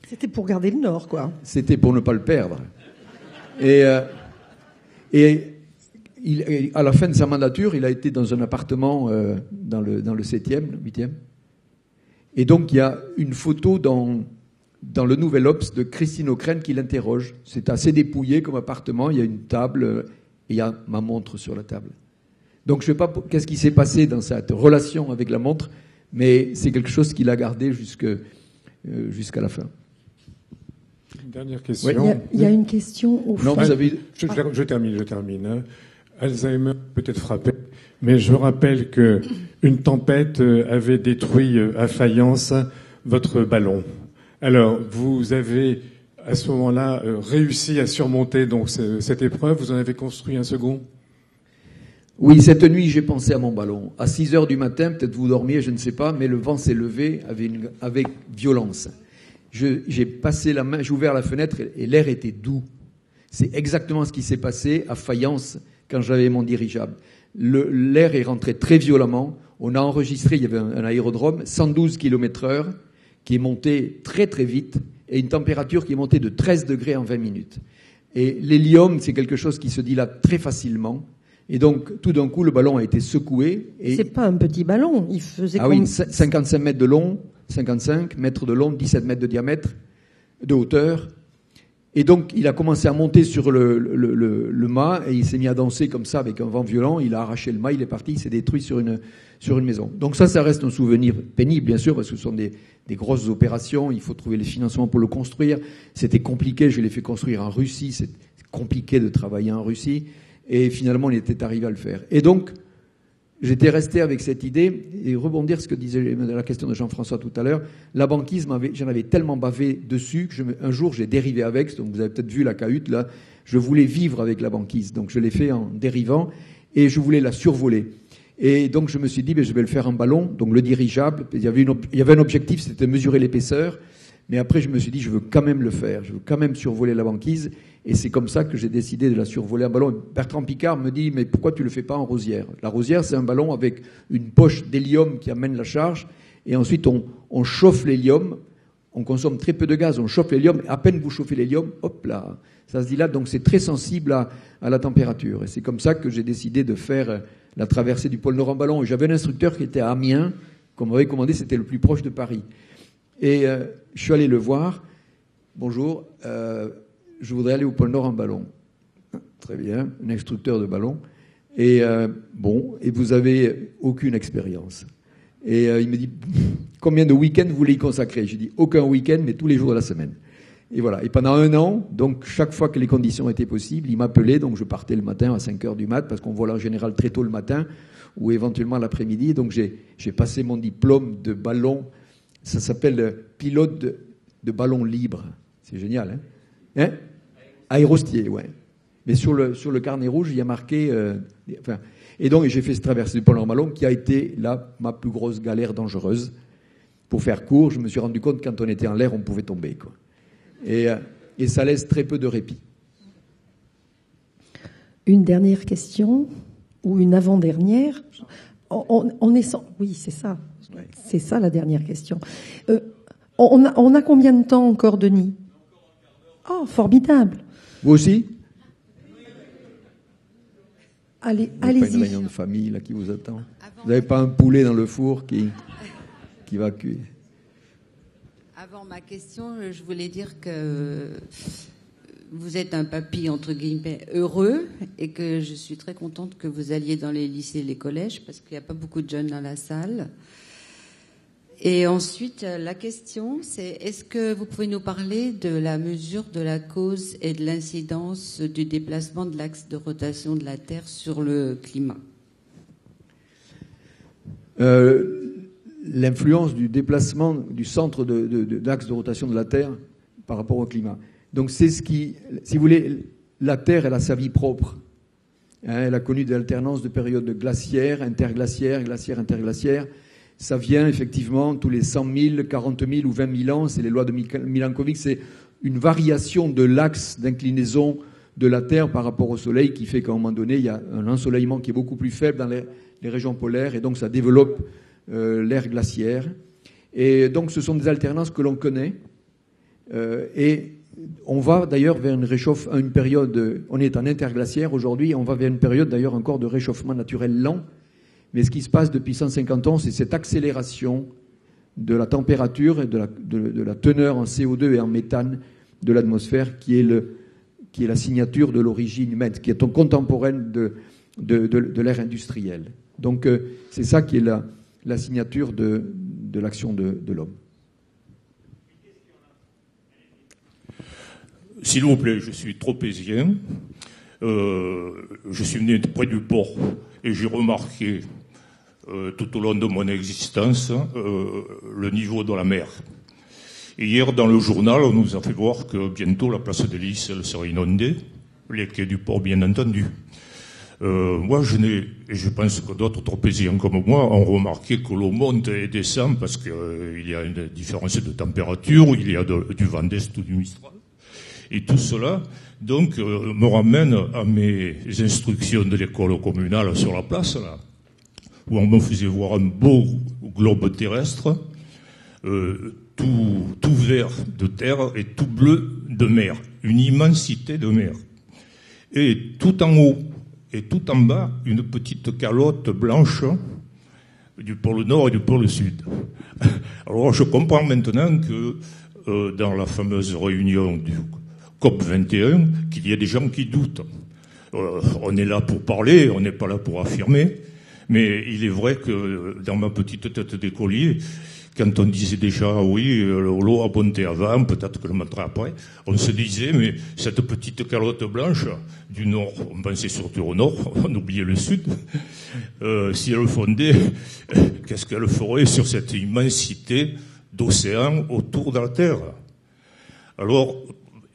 c'était pour garder le Nord, quoi. C'était pour ne pas le perdre. Et à la fin de sa mandature, il a été dans un appartement dans le 7e, le 8e. Et donc, il y a une photo dans le Nouvel Obs de Christine O'Krent qui l'interroge. C'est assez dépouillé comme appartement. Il y a une table et il y a ma montre sur la table. Donc, je ne sais pas qu'est-ce qui s'est passé dans cette relation avec la montre, mais c'est quelque chose qu'il a gardé jusqu'à la fin. Une dernière question. Oui. Il y a une question au fond. Non, vous avez... Je termine. Alzheimer peut-être frappé, mais je rappelle que une tempête avait détruit à faïence votre ballon. Alors, vous avez à ce moment-là réussi à surmonter donc cette épreuve. Vous en avez construit un second? Oui, cette nuit, j'ai pensé à mon ballon. À 6h du matin, peut-être vous dormiez, je ne sais pas, mais le vent s'est levé avec violence. J'ai passé la main, j'ai ouvert la fenêtre et l'air était doux. C'est exactement ce qui s'est passé à Fayence quand j'avais mon dirigeable. L'air est rentré très violemment. On a enregistré, il y avait un aérodrome, 112 km/h, qui est monté très très vite, et une température qui est montée de 13 degrés en 20 minutes. Et l'hélium, c'est quelque chose qui se dilate très facilement. Et donc, tout d'un coup, le ballon a été secoué. Et... C'est pas un petit ballon, il faisait oui, 55 mètres de long, 55 mètres de long, 17 mètres de diamètre, de hauteur. Et donc, il a commencé à monter sur le mât et il s'est mis à danser comme ça avec un vent violent. Il a arraché le mât, il est parti, il s'est détruit sur une maison. Donc ça reste un souvenir pénible, bien sûr, parce que ce sont des grosses opérations. Il faut trouver les financements pour le construire. C'était compliqué, je l'ai fait construire en Russie. C'est compliqué de travailler en Russie. Et finalement, on était arrivé à le faire. Et donc, j'étais resté avec cette idée, et rebondir ce que disait la question de Jean-François tout à l'heure. La banquise, j'en avais tellement bavé dessus que un jour, j'ai dérivé avec. Donc, vous avez peut-être vu la cahute, là. Je voulais vivre avec la banquise. Donc, je l'ai fait en dérivant, et je voulais la survoler. Et donc, je me suis dit, je vais le faire en ballon. Donc, le dirigeable, il y avait un objectif, c'était de mesurer l'épaisseur. Mais après, je me suis dit, je veux quand même le faire. Je veux quand même survoler la banquise. Et c'est comme ça que j'ai décidé de la survoler en ballon. Bertrand Piccard me dit, mais pourquoi tu le fais pas en rosière? La rosière, c'est un ballon avec une poche d'hélium qui amène la charge. Et ensuite, on chauffe l'hélium. On consomme très peu de gaz. On chauffe l'hélium. À peine vous chauffez l'hélium, hop là, ça se dilate. Donc c'est très sensible à la température. Et c'est comme ça que j'ai décidé de faire la traversée du pôle Nord en ballon. Et j'avais un instructeur qui était à Amiens, qu'on m'avait commandé, c'était le plus proche de Paris. Et je suis allé le voir. Bonjour, je voudrais aller au pôle Nord en ballon. Très bien, un instructeur de ballon. Et et vous avez aucune expérience. Et il me dit, combien de week-ends vous voulez y consacrer? J'ai dit, aucun week-end, mais tous les jours de la semaine. Et voilà. Et pendant 1 an, donc chaque fois que les conditions étaient possibles, il m'appelait, donc je partais le matin à 5 heures du mat, parce qu'on vole en général très tôt le matin, ou éventuellement l'après-midi. Donc j'ai passé mon diplôme de ballon, ça s'appelle pilote de ballon libre. C'est génial, hein? Aérostier, ouais. Mais sur le carnet rouge, il y a marqué... et donc j'ai fait cette traversée du pôle Nord-Ballon qui a été là ma plus grosse galère dangereuse. Pour faire court, je me suis rendu compte que quand on était en l'air, on pouvait tomber, quoi. Et ça laisse très peu de répit. Une dernière question, ou une avant-dernière. On est sans... Oui, c'est ça. C'est ça la dernière question. On a combien de temps encore, Denis? Oh, formidable. Vous aussi? Allez-y. Pas une réunion de famille là qui vous attend. Vous n'avez pas un poulet dans le four qui va cuire? Avant ma question, je voulais dire que vous êtes un papy entre guillemets heureux et que je suis très contente que vous alliez dans les lycées et les collèges parce qu'il n'y a pas beaucoup de jeunes dans la salle. Et ensuite, la question, c'est est-ce que vous pouvez nous parler de la mesure de la cause et de l'incidence du déplacement de l'axe de rotation de la Terre sur le climat? L'influence du déplacement du centre de l'axe de rotation de la Terre par rapport au climat. Donc c'est ce qui, si vous voulez, la Terre, elle a sa vie propre. Elle a connu des alternances de périodes glaciaires, interglaciaires, glaciaires, interglaciaires. Ça vient effectivement tous les 100 000, 40 000 ou 20 000 ans. C'est les lois de Milankovitch. C'est une variation de l'axe d'inclinaison de la Terre par rapport au Soleil qui fait qu'à un moment donné, il y a un ensoleillement qui est beaucoup plus faible dans les régions polaires et donc ça développe l'ère glaciaire. Et donc ce sont des alternances que l'on connaît. Et on va d'ailleurs vers une période, on est en interglaciaire aujourd'hui, on va vers une période d'ailleurs encore de réchauffement naturel lent. Mais ce qui se passe depuis 150 ans, c'est cette accélération de la température et de la teneur en CO2 et en méthane de l'atmosphère qui est la signature de l'origine humaine, qui est contemporaine de l'ère industrielle. Donc c'est ça qui est la signature de l'action de l'homme. S'il vous plaît, je suis tropézien. Je suis né près du port et j'ai remarqué tout au long de mon existence le niveau de la mer. Et hier, dans le journal, on nous a fait voir que bientôt la place de Lys elle serait inondée, les quais du port bien entendu. Moi, je pense que d'autres tropéziens comme moi ont remarqué que l'eau monte et descend parce qu'il y a une différence de température, il y a du vent d'est ou du mistral. Et tout cela, donc, me ramène à mes instructions de l'école communale sur la place, là, où on me faisait voir un beau globe terrestre, tout vert de terre et tout bleu de mer, une immensité de mer. Et tout en haut et tout en bas, une petite calotte blanche du pôle Nord et du pôle Sud. Alors je comprends maintenant que dans la fameuse réunion du COP21, qu'il y a des gens qui doutent. On est là pour parler, on n'est pas là pour affirmer, mais il est vrai que dans ma petite tête d'écolier, quand on disait déjà, oui, l'eau a monté avant, peut-être que le matin après, on se disait, mais cette petite calotte blanche du nord, on pensait surtout au nord, on oubliait le sud, si elle fondait, qu'est-ce qu'elle ferait sur cette immensité d'océan autour de la Terre? Alors,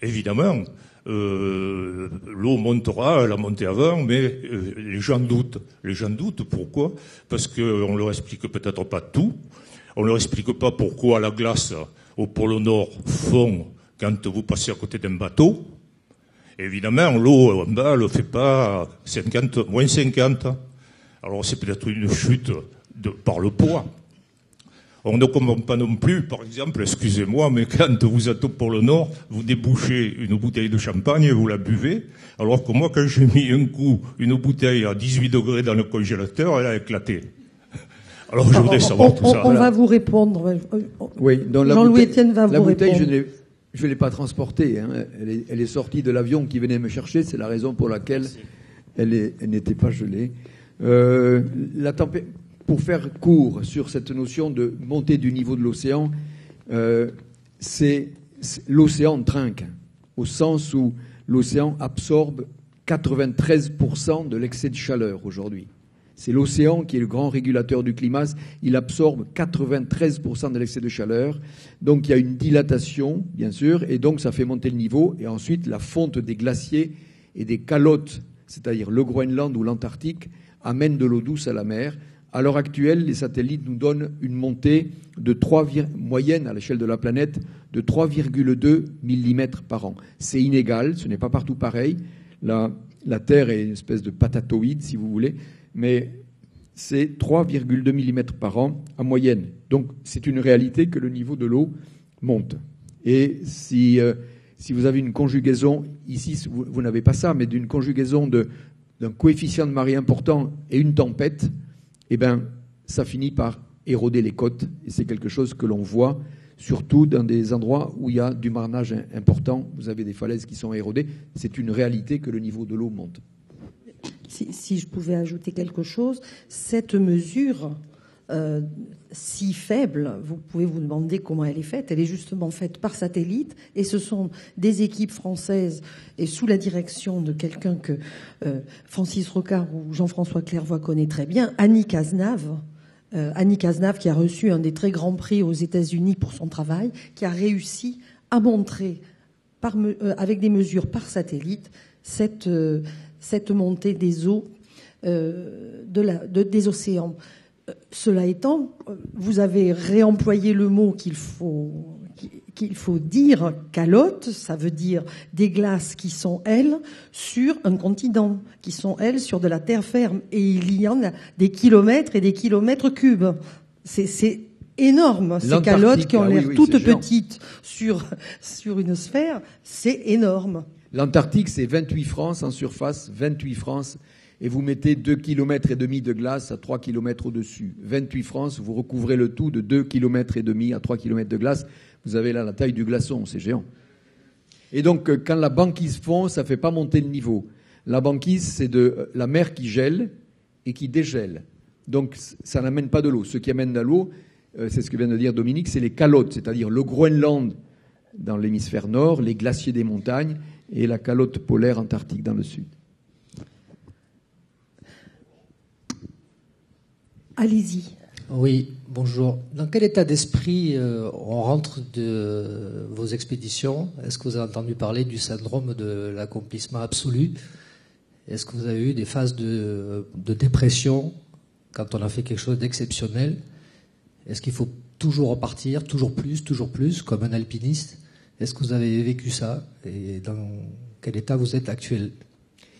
évidemment, l'eau montera, elle a monté avant, mais les gens doutent. Les gens doutent, pourquoi? Parce qu'on leur explique peut-être pas tout. On leur explique pas pourquoi la glace au pôle Nord fond quand vous passez à côté d'un bateau. Évidemment, l'eau en bas ne fait pas moins 50. Alors c'est peut-être une chute par le poids. On ne comprend pas non plus, par exemple, excusez-moi, mais quand vous êtes au pôle Nord, vous débouchez une bouteille de champagne et vous la buvez, alors que moi, quand j'ai mis un coup une bouteille à 18 degrés dans le congélateur, elle a éclaté. Alors je voudrais savoir tout ça. On va vous répondre. Oui, Jean-Louis Etienne va vous répondre. La bouteille, je ne l'ai pas transportée. Hein. Elle est sortie de l'avion qui venait me chercher. C'est la raison pour laquelle elle n'était pas gelée. pour faire court sur cette notion de montée du niveau de l'océan, c'est l'océan trinque, au sens où l'océan absorbe 93% de l'excès de chaleur aujourd'hui. C'est l'océan qui est le grand régulateur du climat. Il absorbe 93% de l'excès de chaleur. Donc il y a une dilatation, bien sûr, et donc ça fait monter le niveau. Et ensuite, la fonte des glaciers et des calottes, c'est-à-dire le Groenland ou l'Antarctique, amène de l'eau douce à la mer. À l'heure actuelle, les satellites nous donnent une montée de moyenne à l'échelle de la planète de 3,2 mm par an. C'est inégal, ce n'est pas partout pareil. La Terre est une espèce de patatoïde, si vous voulez, mais c'est 3,2 mm par an en moyenne. Donc c'est une réalité que le niveau de l'eau monte. Et si vous avez une conjugaison, ici vous n'avez pas ça, mais d'une conjugaison d'un coefficient de marée important et une tempête, eh bien, ça finit par éroder les côtes. Et c'est quelque chose que l'on voit, surtout dans des endroits où il y a du marnage important. Vous avez des falaises qui sont érodées. C'est une réalité que le niveau de l'eau monte. Si je pouvais ajouter quelque chose, cette mesure si faible, vous pouvez vous demander comment elle est faite. Elle est justement faite par satellite, et ce sont des équipes françaises et sous la direction de quelqu'un que Francis Rocard ou Jean-François Clairvoy connaît très bien, Annie Cazenave. Annie Cazenave, qui a reçu un des très grands prix aux États-Unis pour son travail, qui a réussi à montrer avec des mesures par satellite cette montée des eaux des océans. Cela étant, vous avez réemployé le mot qu'il faut dire calotte, ça veut dire des glaces qui sont, elles, sur un continent, qui sont, elles, sur de la terre ferme. Et il y en a des kilomètres et des kilomètres cubes. C'est énorme. Ces calottes qui ont l'air toutes petites sur une sphère, c'est énorme. L'Antarctique, c'est 28 France en surface, 28 France. Et vous mettez 2,5 km de glace à 3 km au-dessus. 28 France, vous recouvrez le tout de 2,5 km à 3 km de glace. Vous avez là la taille du glaçon, c'est géant. Et donc, quand la banquise fond, ça ne fait pas monter le niveau. La banquise, c'est de la mer qui gèle et qui dégèle. Donc, ça n'amène pas de l'eau. Ce qui amène de l'eau, c'est ce que vient de dire Dominique, c'est les calottes, c'est-à-dire le Groenland dans l'hémisphère nord, les glaciers des montagnes et la calotte polaire antarctique dans le sud. Allez-y. Oui, bonjour. Dans quel état d'esprit on rentre de vos expéditions? Est-ce que vous avez entendu parler du syndrome de l'accomplissement absolu? Est-ce que vous avez eu des phases de dépression quand on a fait quelque chose d'exceptionnel? Est-ce qu'il faut toujours repartir, toujours plus, comme un alpiniste? Est-ce que vous avez vécu ça? Et dans quel état vous êtes actuel?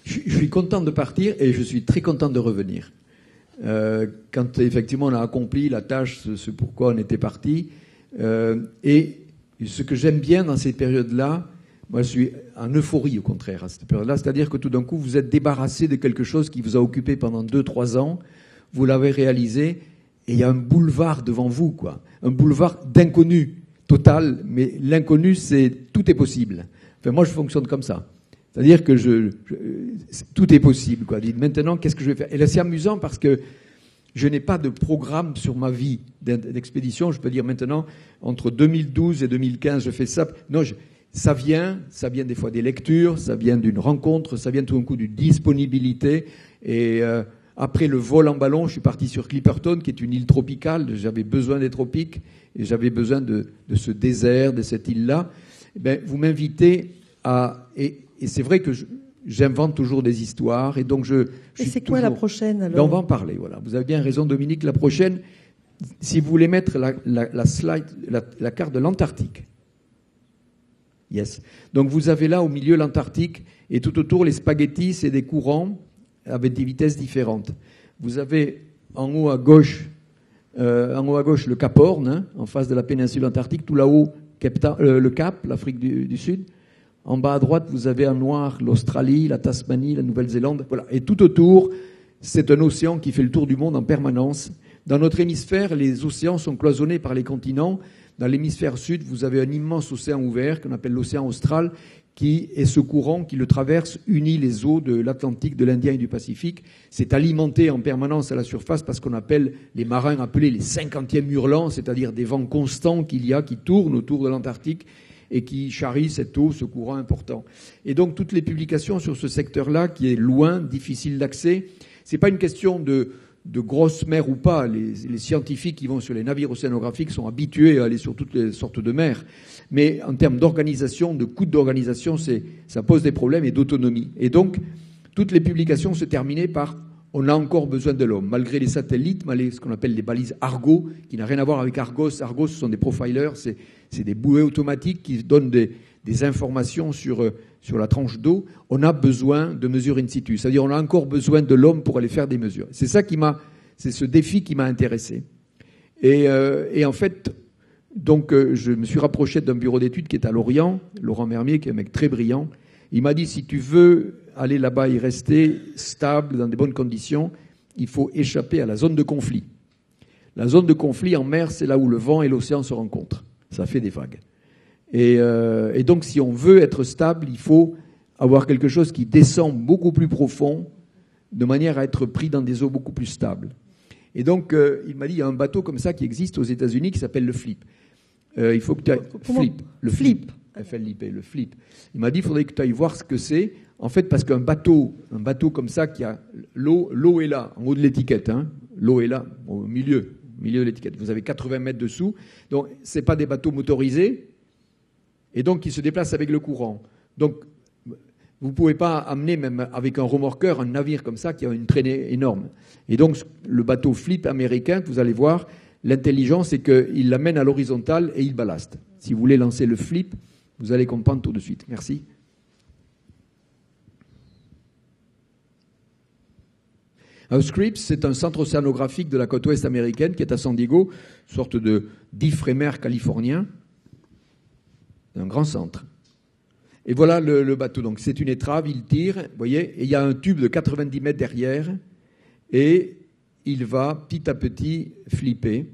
Je suis content de partir et je suis très content de revenir. Quand effectivement on a accompli la tâche, ce pourquoi on était parti. Et ce que j'aime bien dans ces périodes-là, moi je suis en euphorie au contraire à cette période-là, c'est-à-dire que tout d'un coup vous êtes débarrassé de quelque chose qui vous a occupé pendant 2-3 ans, vous l'avez réalisé, et il y a un boulevard devant vous, quoi. Un boulevard d'inconnu total, mais l'inconnu c'est tout est possible. Enfin moi je fonctionne comme ça. C'est-à-dire que tout est possible, quoi. Dites maintenant, qu'est-ce que je vais faire? Et là, c'est amusant parce que je n'ai pas de programme sur ma vie d'expédition. Je peux dire maintenant, entre 2012 et 2015, je fais ça. Non, ça vient des fois des lectures, ça vient d'une rencontre, ça vient tout d'un coup d'une disponibilité. Et après le vol en ballon, je suis parti sur Clipperton, qui est une île tropicale. J'avais besoin des tropiques et j'avais besoin de ce désert, de cette île-là. Eh bien, vous m'invitez à... Et c'est vrai que j'invente toujours des histoires. Et donc et c'est quoi la prochaine alors? On va en parler, voilà. Vous avez bien raison, Dominique. La prochaine, si vous voulez mettre la slide, la carte de l'Antarctique. Yes. Donc vous avez là au milieu l'Antarctique et tout autour les spaghettis, c'est des courants avec des vitesses différentes. Vous avez en haut à gauche le Cap Horn, hein, en face de la péninsule antarctique. Tout là-haut, le Cap, l'Afrique du Sud. En bas à droite, vous avez en noir l'Australie, la Tasmanie, la Nouvelle-Zélande. Voilà. Et tout autour, c'est un océan qui fait le tour du monde en permanence. Dans notre hémisphère, les océans sont cloisonnés par les continents. dans l'hémisphère sud, vous avez un immense océan ouvert qu'on appelle l'océan austral, qui est ce courant qui le traverse, unit les eaux de l'Atlantique, de l'Indien et du Pacifique. C'est alimenté en permanence à la surface parce qu'on appelle les marins appelés les 50e hurlants, c'est-à-dire des vents constants qu'il y a, qui tournent autour de l'Antarctique et qui charrient cette eau, ce courant important. Et donc toutes les publications sur ce secteur-là, qui est loin, difficile d'accès, c'est pas une question de grosse mer ou pas. Les scientifiques qui vont sur les navires océanographiques sont habitués à aller sur toutes les sortes de mers. Mais en termes d'organisation, de coût d'organisation, ça pose des problèmes et d'autonomie. Et donc, toutes les publications se terminaient par « on a encore besoin de l'homme ». Malgré les satellites, malgré ce qu'on appelle les balises Argo, qui n'a rien à voir avec Argos. Argos, ce sont des profilers, c'est des bouées automatiques qui donnent des informations sur la tranche d'eau. On a besoin de mesures in situ. C'est-à-dire on a encore besoin de l'homme pour aller faire des mesures. C'est ce défi qui m'a intéressé. Et en fait, donc je me suis rapproché d'un bureau d'études qui est à Lorient, Laurent Mermier, qui est un mec très brillant. Il m'a dit, si tu veux aller là-bas et rester stable, dans des bonnes conditions, il faut échapper à la zone de conflit. La zone de conflit en mer, c'est là où le vent et l'océan se rencontrent. Ça fait des vagues. Et donc, si on veut être stable, il faut avoir quelque chose qui descend beaucoup plus profond, de manière à être pris dans des eaux beaucoup plus stables. Et donc, il m'a dit, il y a un bateau comme ça qui existe aux États-Unis qui s'appelle le Flip. Il faut que tu ailles... Le Flip. F-L-I-P, le Flip. Il m'a dit, il faudrait que tu ailles voir ce que c'est. En fait, parce qu'un bateau comme ça, qui a l'eau est là, en haut de l'étiquette, hein. L'eau est là, au milieu de l'étiquette. Vous avez 80 mètres dessous. Donc, c'est pas des bateaux motorisés. Et donc, ils se déplacent avec le courant. Donc, vous ne pouvez pas amener, même avec un remorqueur, un navire comme ça qui a une traînée énorme. Et donc, le bateau Flip américain, que vous allez voir, l'intelligence, c'est qu'il l'amène à l'horizontale et il ballaste. Si vous voulez lancer le Flip, vous allez comprendre tout de suite. Merci. Scripps, c'est un centre océanographique de la côte ouest américaine qui est à San Diego, une sorte d'Ifremer californien. Un grand centre. Et voilà le bateau. Donc c'est une étrave, il tire, vous voyez, et il y a un tube de 90 mètres derrière, et il va petit à petit flipper,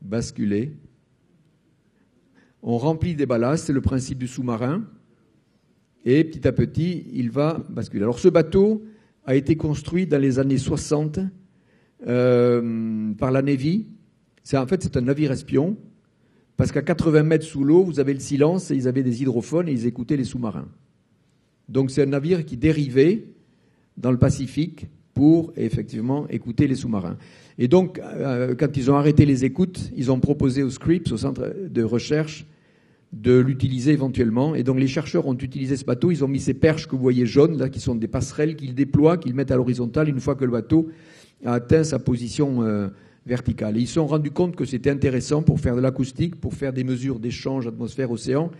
basculer. On remplit des ballasts, c'est le principe du sous-marin, et petit à petit, il va basculer. Alors ce bateau a été construit dans les années 60 par la Navy. En fait, c'est un navire espion. Parce qu'à 80 mètres sous l'eau, vous avez le silence et ils avaient des hydrophones et ils écoutaient les sous-marins. Donc c'est un navire qui dérivait dans le Pacifique pour effectivement écouter les sous-marins. Et donc, quand ils ont arrêté les écoutes, ils ont proposé au Scripps, au centre de recherche, de l'utiliser éventuellement. Et donc les chercheurs ont utilisé ce bateau, ils ont mis ces perches que vous voyez jaunes, là, qui sont des passerelles qu'ils déploient, qu'ils mettent à l'horizontale une fois que le bateau a atteint sa position verticale. Et ils se sont rendus compte que c'était intéressant pour faire de l'acoustique, pour faire des mesures d'échange atmosphère-océan.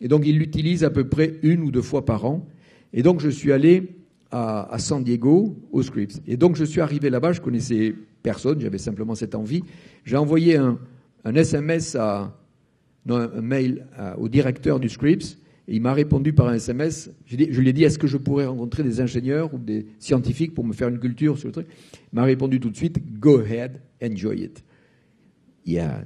Et donc ils l'utilisent à peu près 1 ou 2 fois par an. Et donc je suis allé à San Diego, au Scripps. Et donc je suis arrivé là-bas, je connaissais personne, j'avais simplement cette envie. J'ai envoyé un SMS un mail au directeur du Scripps, et il m'a répondu par un SMS. Je lui ai dit, est-ce que je pourrais rencontrer des ingénieurs ou des scientifiques pour me faire une culture sur le truc? Il m'a répondu tout de suite, go ahead, enjoy it. Yeah.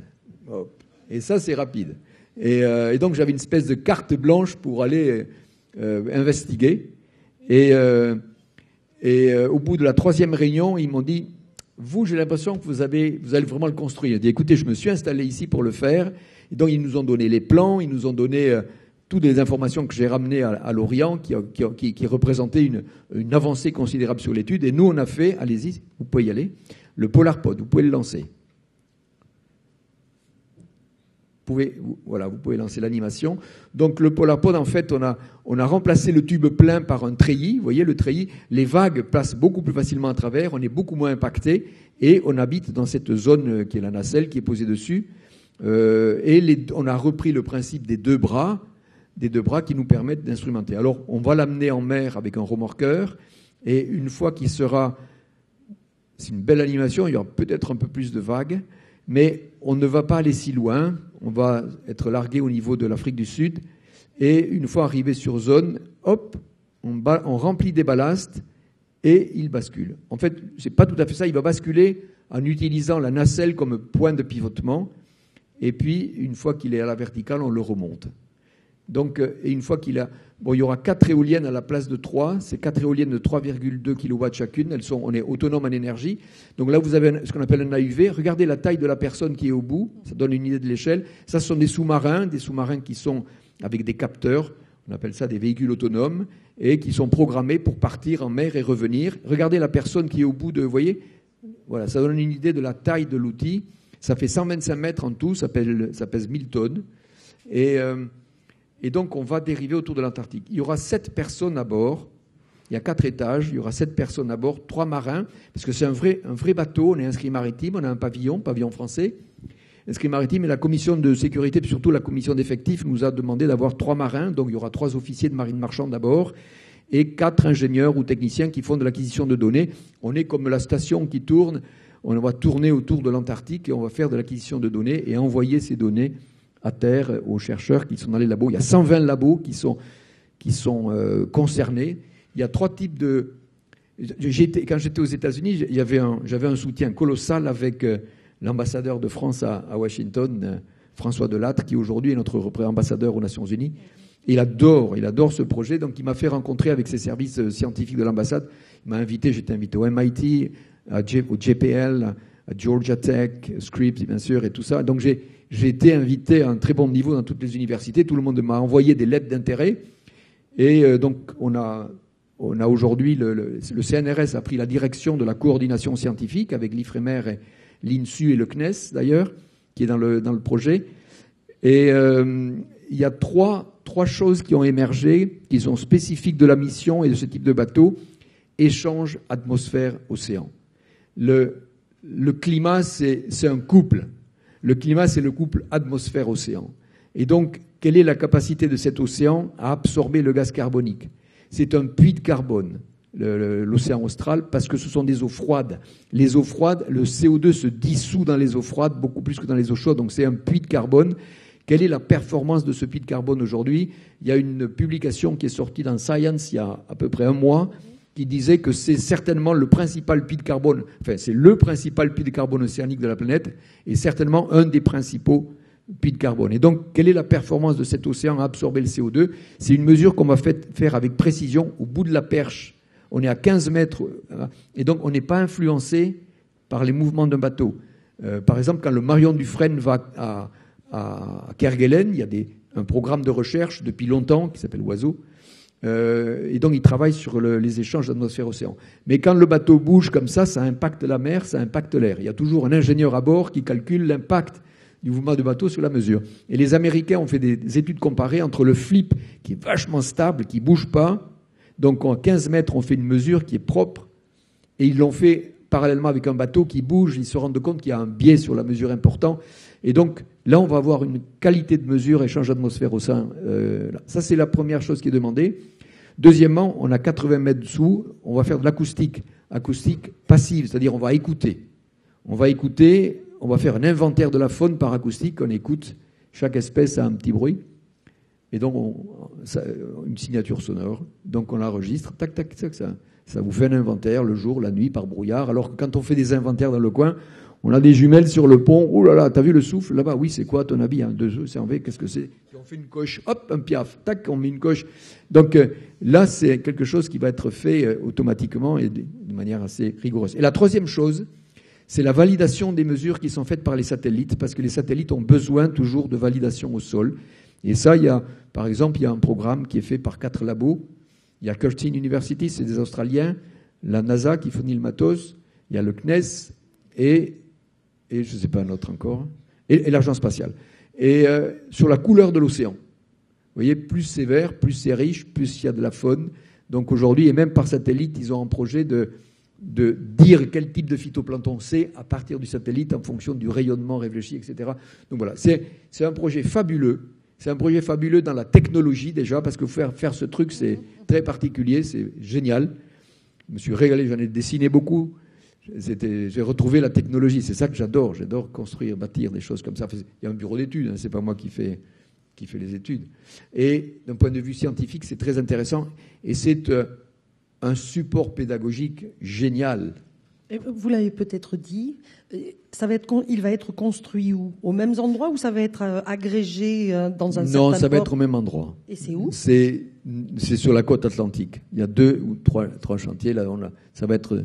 Et ça, c'est rapide. Et donc, j'avais une espèce de carte blanche pour aller investiguer. Et au bout de la 3e réunion, ils m'ont dit, vous, j'ai l'impression que vous allez vraiment le construire. J'ai dit, écoutez, je me suis installé ici pour le faire. Et donc, ils nous ont donné les plans, ils nous ont donné toutes les informations que j'ai ramenées à l'Orient, qui représentaient une avancée considérable sur l'étude. Et nous, on a fait, allez-y, vous pouvez y aller, le PolarPod, vous pouvez le lancer. Vous pouvez lancer l'animation. Donc le PolarPod, en fait, on a remplacé le tube plein par un treillis. Vous voyez, le treillis, les vagues passent beaucoup plus facilement à travers, on est beaucoup moins impacté, et on habite dans cette zone qui est la nacelle, qui est posée dessus. On a repris le principe des deux bras qui nous permettent d'instrumenter. Alors, on va l'amener en mer avec un remorqueur, et une fois qu'il sera... C'est une belle animation, il y aura peut-être un peu plus de vagues, mais on ne va pas aller si loin. On va être largué au niveau de l'Afrique du Sud, et une fois arrivé sur zone, hop, on remplit des ballasts, et il bascule. En fait, c'est pas tout à fait ça, il va basculer en utilisant la nacelle comme point de pivotement, et puis une fois qu'il est à la verticale, on le remonte. Donc, et une fois qu'il a... Bon, il y aura 4 éoliennes à la place de 3. C'est 4 éoliennes de 3,2 kW chacune. On est autonome en énergie. Donc là, vous avez ce qu'on appelle un AUV. Regardez la taille de la personne qui est au bout. Ça donne une idée de l'échelle. Ça, ce sont des sous-marins qui sont avec des capteurs. On appelle ça des véhicules autonomes et qui sont programmés pour partir en mer et revenir. Regardez la personne qui est au bout de... Vous voyez ? Voilà, ça donne une idée de la taille de l'outil. Ça fait 125 mètres en tout. Ça pèse 1000 tonnes. Et donc, on va dériver autour de l'Antarctique. Il y aura 7 personnes à bord. Il y a 4 étages. Il y aura 7 personnes à bord, 3 marins, parce que c'est un vrai bateau. On est inscrit maritime. On a un pavillon français. Inscrit maritime. Et la commission de sécurité, puis surtout la commission d'effectifs, nous a demandé d'avoir 3 marins. Donc, il y aura 3 officiers de marine marchande à bord et 4 ingénieurs ou techniciens qui font de l'acquisition de données. On est comme la station qui tourne. On va tourner autour de l'Antarctique et on va faire de l'acquisition de données et envoyer ces données à terre aux chercheurs qui sont dans les labos. Il y a 120 labos qui sont concernés. Il y a 3 types de... Quand j'étais aux États-Unis, j'avais un soutien colossal avec l'ambassadeur de France à Washington, François Delattre, qui aujourd'hui est notre ambassadeur aux Nations Unies. Et il adore ce projet. Donc il m'a fait rencontrer avec ses services scientifiques de l'ambassade. Il m'a invité, j'étais invité au MIT, au JPL, à Georgia Tech, Scripps, bien sûr, et tout ça. Donc j'ai été invité à un très bon niveau dans toutes les universités. Tout le monde m'a envoyé des lettres d'intérêt. Et donc, on a aujourd'hui, le CNRS a pris la direction de la coordination scientifique avec l'IFREMER et l'INSU et le CNES, d'ailleurs, qui est dans le projet. Et il y a trois choses qui ont émergé, qui sont spécifiques de la mission et de ce type de bateau. Échange, atmosphère, océan. Le climat, c'est un couple. Le climat, c'est le couple atmosphère-océan. Et donc, quelle est la capacité de cet océan à absorber le gaz carbonique ? C'est un puits de carbone, l'océan austral, parce que ce sont des eaux froides. Les eaux froides, le CO2 se dissout dans les eaux froides beaucoup plus que dans les eaux chaudes, donc c'est un puits de carbone. Quelle est la performance de ce puits de carbone aujourd'hui ? Il y a une publication qui est sortie dans Science il y a à peu près un mois, qui disait que c'est certainement le principal puits de carbone, enfin c'est le principal puits de carbone océanique de la planète, et certainement un des principaux puits de carbone. Et donc, quelle est la performance de cet océan à absorber le CO2 ? C'est une mesure qu'on va faire avec précision au bout de la perche. On est à 15 mètres, et donc on n'est pas influencé par les mouvements d'un bateau. Par exemple, quand le Marion Dufresne va à Kerguelen, il y a un programme de recherche depuis longtemps qui s'appelle Oiseau, et donc, ils travaillent sur les échanges d'atmosphère-océan. Mais quand le bateau bouge comme ça impacte la mer, ça impacte l'air. Il y a toujours un ingénieur à bord qui calcule l'impact du mouvement du bateau sur la mesure. Et les Américains ont fait des études comparées entre le flip, qui est vachement stable, qui ne bouge pas. Donc, à 15 mètres, on fait une mesure qui est propre. Et ils l'ont fait parallèlement avec un bateau qui bouge. Ils se rendent compte qu'il y a un biais sur la mesure important. Et donc, là, on va avoir une qualité de mesure, échange d'atmosphère-océan. Ça, c'est la première chose qui est demandée. Deuxièmement, on a 80 mètres dessous, on va faire de l'acoustique passive, c'est-à-dire on va écouter. On va faire un inventaire de la faune par acoustique, on écoute, chaque espèce a un petit bruit, et donc une signature sonore, donc on l'enregistre, tac, tac, tac, ça vous fait un inventaire le jour, la nuit, par brouillard, alors que quand on fait des inventaires dans le coin, on a des jumelles sur le pont. Oh là là, t'as vu le souffle là-bas ? Oui, c'est quoi à ton avis ? 2 c'est en V, qu'est-ce que c'est ? On fait une coche, hop, un piaf, tac, on met une coche. Donc là, c'est quelque chose qui va être fait automatiquement et de manière assez rigoureuse. Et la troisième chose, c'est la validation des mesures qui sont faites par les satellites, parce que les satellites ont besoin toujours de validation au sol. Et ça, par exemple, il y a un programme qui est fait par 4 labos. Il y a Curtin University, c'est des Australiens, la NASA qui fournit le matos, il y a le CNES et je ne sais pas un autre encore, et l'Agence spatiale. Et sur la couleur de l'océan. Vous voyez, plus c'est vert, plus c'est riche, plus il y a de la faune. Donc aujourd'hui, et même par satellite, ils ont un projet de dire quel type de phytoplancton c'est à partir du satellite en fonction du rayonnement réfléchi, etc. Donc voilà, c'est un projet fabuleux. C'est un projet fabuleux dans la technologie déjà, parce que faire ce truc, c'est très particulier, c'est génial. Je me suis régalé, j'en ai dessiné beaucoup. J'ai retrouvé la technologie, c'est ça que j'adore. J'adore construire, bâtir des choses comme ça. Il y a un bureau d'études, c'est pas moi qui fais les études. Et d'un point de vue scientifique, c'est très intéressant. Et c'est un support pédagogique génial. Et vous l'avez peut-être dit, il va être construit où? Aux mêmes endroits ou ça va être agrégé dans un certain port? Non, ça va être au même endroit. Et c'est où? C'est sur la côte atlantique. Il y a 2 ou 3 chantiers. Là, ça va être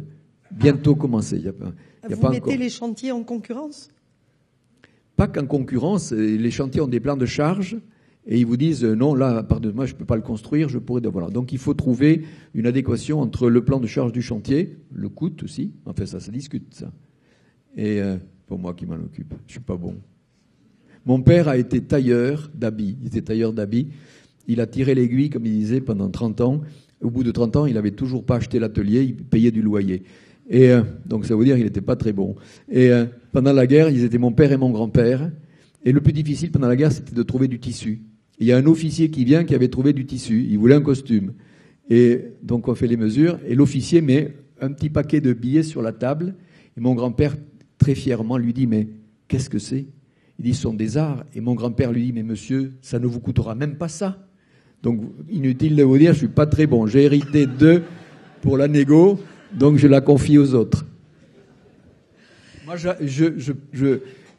bientôt commencé. Vous mettez les chantiers en concurrence? Pas qu'en concurrence. Les chantiers ont des plans de charge et ils vous disent non, là, pardonnez-moi, je ne peux pas le construire, je pourrais. Voilà. Donc il faut trouver une adéquation entre le plan de charge du chantier, le coût aussi. Enfin, ça se discute, ça. Et pour moi qui m'en occupe, je suis pas bon. Mon père a été tailleur d'habits. Il était tailleur d'habits. Il a tiré l'aiguille, comme il disait, pendant 30 ans. Au bout de 30 ans, il n'avait toujours pas acheté l'atelier, il payait du loyer. Et donc ça veut dire qu'il n'était pas très bon. Et pendant la guerre, ils étaient mon père et mon grand-père. Et le plus difficile pendant la guerre, c'était de trouver du tissu. Il y a un officier qui vient qui avait trouvé du tissu. Il voulait un costume. Et donc on fait les mesures. Et l'officier met un petit paquet de billets sur la table. Et mon grand-père, très fièrement, lui dit « Mais qu'est-ce que c'est ?» Il dit « Ce sont des arts. » Et mon grand-père lui dit « Mais monsieur, ça ne vous coûtera même pas ça. » Donc inutile de vous dire, je suis pas très bon. J'ai hérité d'eux pour la négo, donc je la confie aux autres. Moi,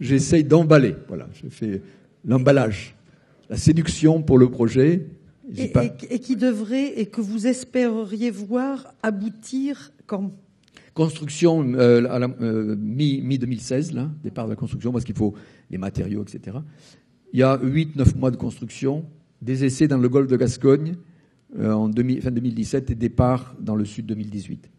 j'essaye d'emballer. Voilà, je fais l'emballage. La séduction pour le projet. Et qui devrait, et que vous espéreriez voir aboutir quand? Construction à la mi-2016, là, départ de la construction, parce qu'il faut les matériaux, etc. Il y a 8-9 mois de construction, des essais dans le golfe de Gascogne fin 2017 et départ dans le sud 2018.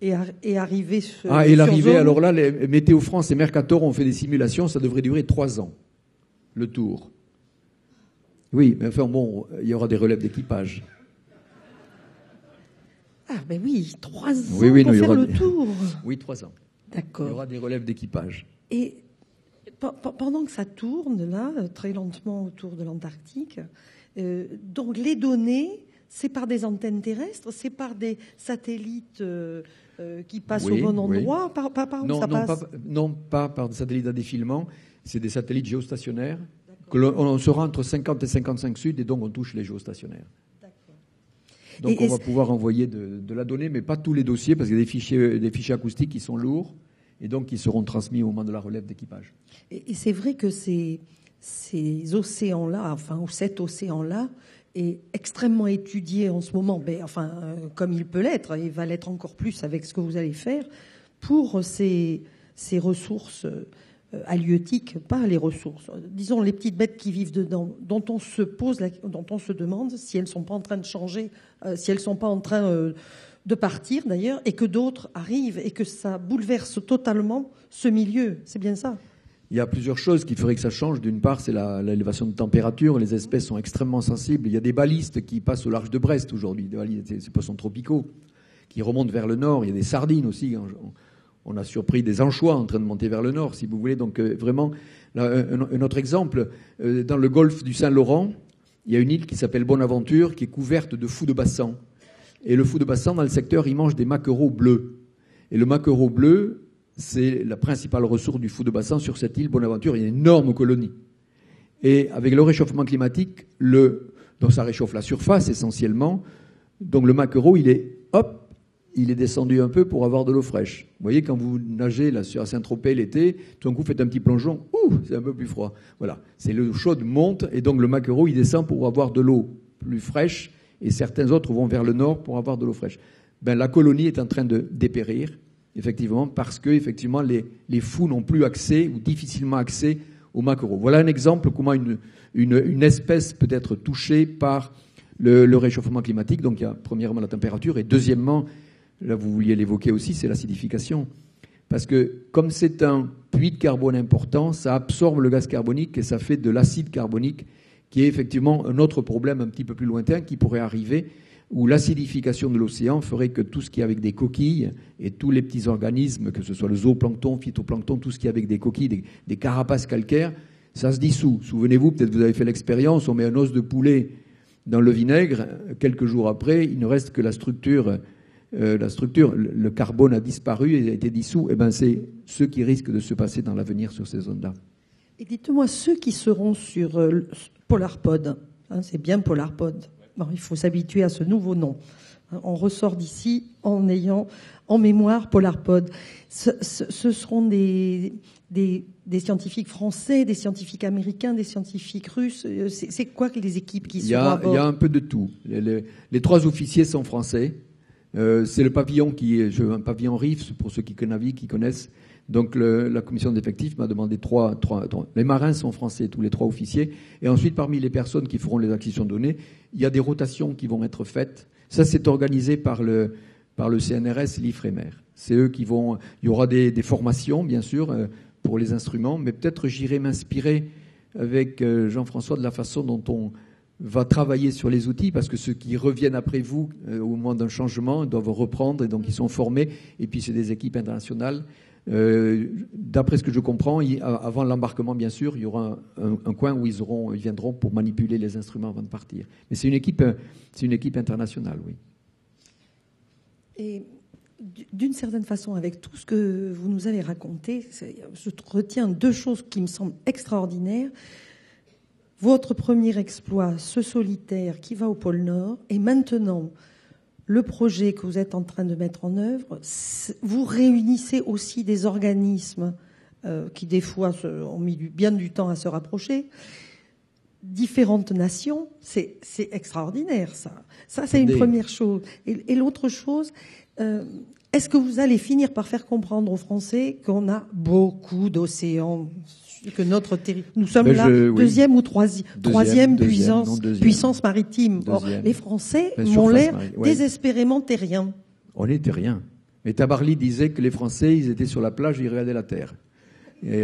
Et arriver et l'arrivée, alors là, les Météo France et Mercator ont fait des simulations, ça devrait durer 3 ans, le tour. Oui, mais enfin bon, il y aura des relèves d'équipage. Ah ben oui, 3 ans pour faire le tour. Oui, 3 ans. D'accord. Il y aura des relèves d'équipage. Et pendant que ça tourne, là, très lentement autour de l'Antarctique, donc les données, c'est par des antennes terrestres, c'est par des satellites qui passent au bon endroit, par où ça passe? Non, pas par des satellites à défilement, c'est des satellites géostationnaires. On sera entre 50 et 55 sud et donc on touche les géostationnaires. Donc on va pouvoir envoyer de la donnée, mais pas tous les dossiers, parce qu'il y a des fichiers acoustiques qui sont lourds, et donc qui seront transmis au moment de la relève d'équipage. Et c'est vrai que ces océans-là, ou cet océan-là, est extrêmement étudié en ce moment, comme il peut l'être, et va l'être encore plus avec ce que vous allez faire, pour ces ressources halieutiques, pas les ressources, disons les petites bêtes qui vivent dedans, dont on se demande si elles ne sont pas en train de changer, si elles ne sont pas en train de partir d'ailleurs, et que d'autres arrivent et que ça bouleverse totalement ce milieu. C'est bien ça? Il y a plusieurs choses qui feraient que ça change. D'une part, c'est l'élévation de température. Les espèces sont extrêmement sensibles. Il y a des balistes qui passent au large de Brest aujourd'hui, ces poissons tropicaux, qui remontent vers le nord. Il y a des sardines aussi. On a surpris des anchois en train de monter vers le nord, si vous voulez. Donc vraiment, là, un autre exemple, dans le golfe du Saint-Laurent, il y a une île qui s'appelle Bonaventure, qui est couverte de fous de bassan. Et le fou de bassan, dans le secteur, il mange des maquereaux bleus. Et le maquereau bleu, c'est la principale ressource du fou de bassan sur cette île Bonaventure. Il y a une énorme colonie. Et avec le réchauffement climatique, donc ça réchauffe la surface essentiellement. Donc le maquereau, il est descendu un peu pour avoir de l'eau fraîche. Vous voyez, quand vous nagez là sur Saint-Tropez l'été, tout d'un coup, vous faites un petit plongeon, c'est un peu plus froid. Voilà, c'est l'eau chaude monte et donc le maquereau, il descend pour avoir de l'eau plus fraîche et certains autres vont vers le nord pour avoir de l'eau fraîche. La colonie est en train de dépérir, effectivement, parce que effectivement les fous n'ont plus accès ou difficilement accès au maquereau. Voilà un exemple comment une espèce peut être touchée par le réchauffement climatique. Donc il y a premièrement la température et deuxièmement, là vous vouliez l'évoquer aussi, c'est l'acidification. Parce que comme c'est un puits de carbone important, ça absorbe le gaz carbonique et ça fait de l'acide carbonique qui est effectivement un autre problème un petit peu plus lointain qui pourrait arriver, où l'acidification de l'océan ferait que tout ce qui est avec des coquilles et tous les petits organismes, que ce soit le zooplancton, phytoplancton, tout ce qui est avec des coquilles, des carapaces calcaires, ça se dissout. Souvenez-vous, peut-être vous avez fait l'expérience, on met un os de poulet dans le vinaigre, quelques jours après, il ne reste que la structure, le carbone a disparu et a été dissous. Et c'est ce qui risque de se passer dans l'avenir sur ces zones-là. Et dites-moi, ceux qui seront sur PolarPod, c'est bien PolarPod. il faut s'habituer à ce nouveau nom. On ressort d'ici en ayant en mémoire Polarpod. Ce seront des scientifiques français, des scientifiques américains, des scientifiques russes. C'est quoi les équipes qui sont à bord? Il y a un peu de tout. Les 3 officiers sont français. C'est le pavillon un pavillon RIF, pour ceux qui connaissent. Donc la commission d'effectifs m'a demandé 3. Les marins sont français, tous les 3 officiers. Et ensuite, parmi les personnes qui feront les acquisitions de données, il y a des rotations qui vont être faites. Ça, c'est organisé par le CNRS et l'IFREMER. C'est eux qui vont... Il y aura des formations, bien sûr, pour les instruments, mais peut-être j'irai m'inspirer avec Jean-François de la façon dont on va travailler sur les outils, parce que ceux qui reviennent après vous, au moment d'un changement, doivent reprendre, et donc ils sont formés, et puis c'est des équipes internationales. D'après ce que je comprends, avant l'embarquement, bien sûr, il y aura un coin où ils viendront pour manipuler les instruments avant de partir. Mais c'est une équipe internationale, oui. Et d'une certaine façon, avec tout ce que vous nous avez raconté, je retiens 2 choses qui me semblent extraordinaires. Votre premier exploit, ce solitaire qui va au pôle Nord, et maintenant le projet que vous êtes en train de mettre en œuvre. Vous réunissez aussi des organismes qui des fois ont mis bien du temps à se rapprocher, différentes nations. C'est extraordinaire, ça. Ça, c'est une première chose. Et l'autre chose, est-ce que vous allez finir par faire comprendre aux Français qu'on a beaucoup d'océans, que nous sommes deuxième ou troisième puissance maritime. Or, les Français m'ont l'air désespérément terriens. On est terriens. Mais Tabarly disait que les Français, ils étaient sur la plage et ils regardaient la terre. Et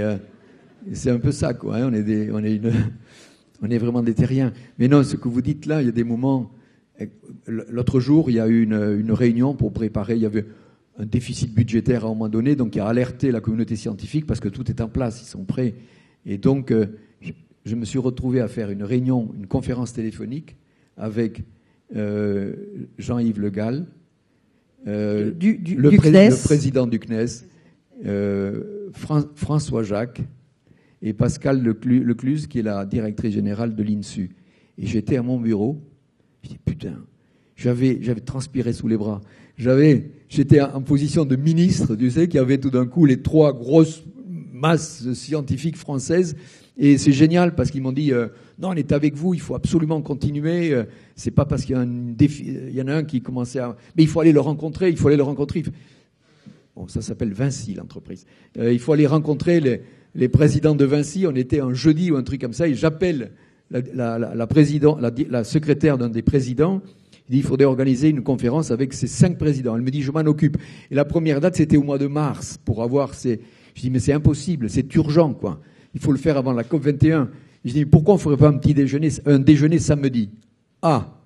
c'est un peu ça, quoi. Hein. On est vraiment des terriens. Mais non, ce que vous dites là, il y a des moments. L'autre jour, il y a eu une réunion pour préparer. Il y avait un déficit budgétaire à un moment donné, donc il a alerté la communauté scientifique parce que tout est en place, ils sont prêts. Et donc, je me suis retrouvé à faire une conférence téléphonique avec Jean-Yves Le Gall, le président du CNES, François Jacques et Pascal Lecluse, qui est la directrice générale de l'INSU. Et j'étais à mon bureau, je dis putain, j'avais transpiré sous les bras. J'étais en position de ministre, tu sais, qui avait tout d'un coup les 3 grosses masses scientifiques françaises. Et c'est génial parce qu'ils m'ont dit non, on est avec vous, il faut absolument continuer. C'est pas parce qu'il y a un défi, il y en a un qui commençait à, mais il faut aller le rencontrer. Bon, ça s'appelle Vinci, l'entreprise. Il faut aller rencontrer les présidents de Vinci. On était un jeudi ou un truc comme ça, et j'appelle la secrétaire d'un des présidents. Il dit, il faudrait organiser une conférence avec ces 5 présidents. Elle me dit, je m'en occupe. Et la première date, c'était au mois de mars pour avoir ces... Je dis, mais c'est impossible, c'est urgent, quoi. Il faut le faire avant la COP21. Je dis, pourquoi on ne ferait pas un déjeuner samedi? Ah,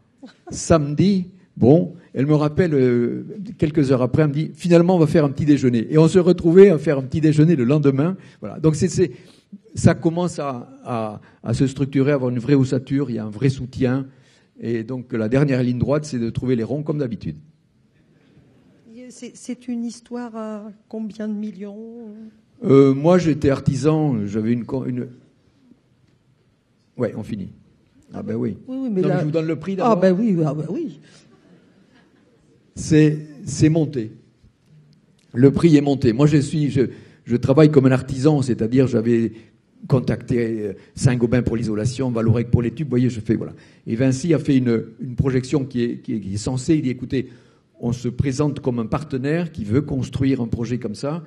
samedi, bon. Elle me rappelle, quelques heures après, elle me dit, finalement, on va faire un petit déjeuner. Et on se retrouvait à faire un petit déjeuner le lendemain. Voilà. Donc ça commence à se structurer, à avoir une vraie ossature, il y a un vrai soutien. Et donc la dernière ligne droite, c'est de trouver les ronds comme d'habitude. C'est une histoire à combien de millions? Moi, j'étais artisan, j'avais une... Ouais, on finit. Ah ben oui. Oui, mais non, là... mais je vous donne le prix d'abord. Ah ben oui. C'est monté. Le prix est monté. Moi, je travaille comme un artisan, c'est-à-dire j'avais contacté Saint-Gobain pour l'isolation, Valorec pour les tubes, vous voyez, je fais, voilà. Et Vinci a fait une projection qui est censée, il dit, écoutez, on se présente comme un partenaire qui veut construire un projet comme ça,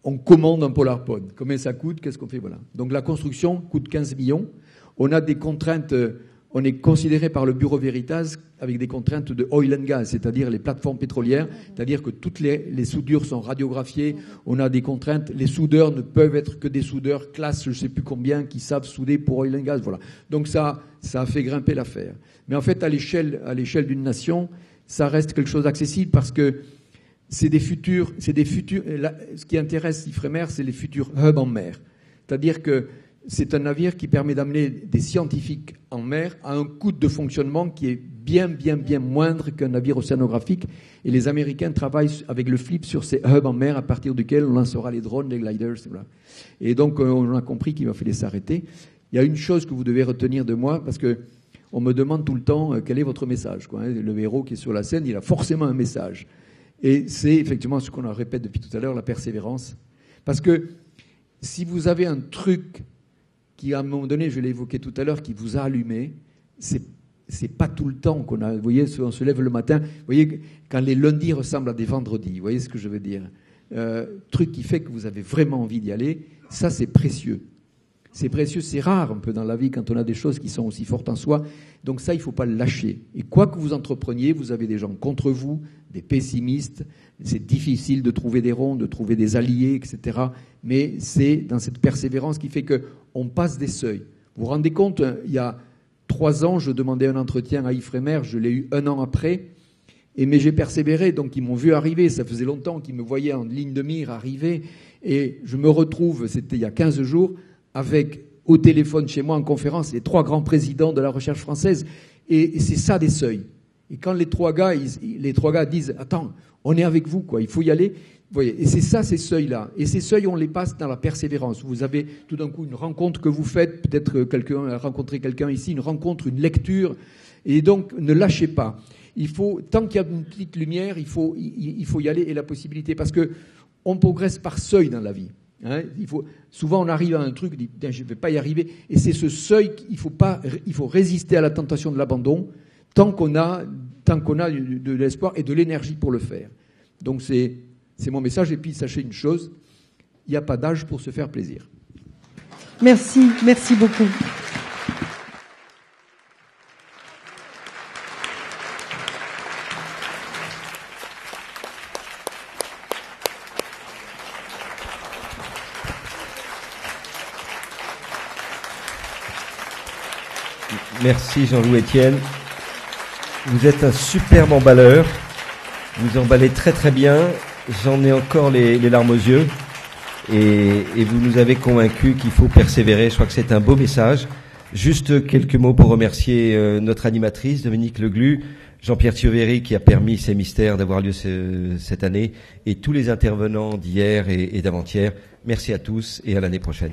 on commande un Polarpod. Combien ça coûte? Qu'est-ce qu'on fait? Voilà. Donc la construction coûte 15 millions. On a des contraintes, on est considéré par le Bureau Veritas avec des contraintes de oil and gas, c'est-à-dire les plateformes pétrolières, c'est-à-dire que toutes les soudures sont radiographiées, on a des contraintes, les soudeurs ne peuvent être que des soudeurs classe je ne sais plus combien qui savent souder pour oil and gas, voilà. Donc ça a fait grimper l'affaire. Mais en fait, à l'échelle d'une nation, ça reste quelque chose d'accessible parce que c'est des futurs, ce qui intéresse l'IFREMER, c'est les futurs hubs en mer. C'est-à-dire que c'est un navire qui permet d'amener des scientifiques en mer à un coût de fonctionnement qui est bien moindre qu'un navire océanographique. Et les Américains travaillent avec le FLIP sur ces hubs en mer à partir duquel on lancera les drones, les gliders, voilà. Et donc, on a compris qu'il va falloir s'arrêter. Il y a une chose que vous devez retenir de moi, parce que on me demande tout le temps quel est votre message, quoi. Le héros qui est sur la scène, il a forcément un message. Et c'est effectivement ce qu'on répète depuis tout à l'heure, la persévérance. Parce que si vous avez un truc qui, à un moment donné, je l'ai évoqué tout à l'heure, qui vous a allumé, c'est pas tout le temps qu'on a. Vous voyez, on se lève le matin. Vous voyez, quand les lundis ressemblent à des vendredis, vous voyez ce que je veux dire? Truc qui fait que vous avez vraiment envie d'y aller, ça c'est précieux. C'est précieux, c'est rare un peu dans la vie quand on a des choses qui sont aussi fortes en soi. Donc ça, il ne faut pas le lâcher. Et quoi que vous entrepreniez, vous avez des gens contre vous, des pessimistes. C'est difficile de trouver des ronds, de trouver des alliés, etc. Mais c'est dans cette persévérance qui fait qu'on passe des seuils. Vous vous rendez compte, il y a 3 ans, je demandais un entretien à Ifremer, je l'ai eu 1 an après. Mais j'ai persévéré, donc ils m'ont vu arriver. Ça faisait longtemps qu'ils me voyaient en ligne de mire arriver. Et je me retrouve, c'était il y a 15 jours, avec au téléphone chez moi en conférence les 3 grands présidents de la recherche française. Et c'est ça des seuils. Et quand les trois gars disent « Attends, on est avec vous, quoi, il faut y aller », vous voyez, et c'est ça, ces seuils-là. Et ces seuils, on les passe dans la persévérance. Vous avez tout d'un coup une rencontre que vous faites, peut-être quelqu'un a rencontré quelqu'un ici, une rencontre, une lecture. Et donc, ne lâchez pas. Il faut, tant qu'il y a une petite lumière, il faut y aller et la possibilité. Parce que on progresse par seuil dans la vie. Hein, souvent, on arrive à un truc, on dit, je ne vais pas y arriver. Et c'est ce seuil qu'il faut résister à la tentation de l'abandon tant qu'on a de l'espoir et de l'énergie pour le faire. Donc, c'est mon message. Et puis, sachez une chose, il n'y a pas d'âge pour se faire plaisir. Merci beaucoup. Merci Jean-Louis Etienne. Vous êtes un superbe emballeur. Vous emballez très très bien. J'en ai encore les larmes aux yeux. Et vous nous avez convaincus qu'il faut persévérer. Je crois que c'est un beau message. Juste quelques mots pour remercier notre animatrice, Dominique Leglu, Jean-Pierre Thiovéry qui a permis ces mystères d'avoir lieu cette année, et tous les intervenants d'hier et d'avant-hier. Merci à tous et à l'année prochaine.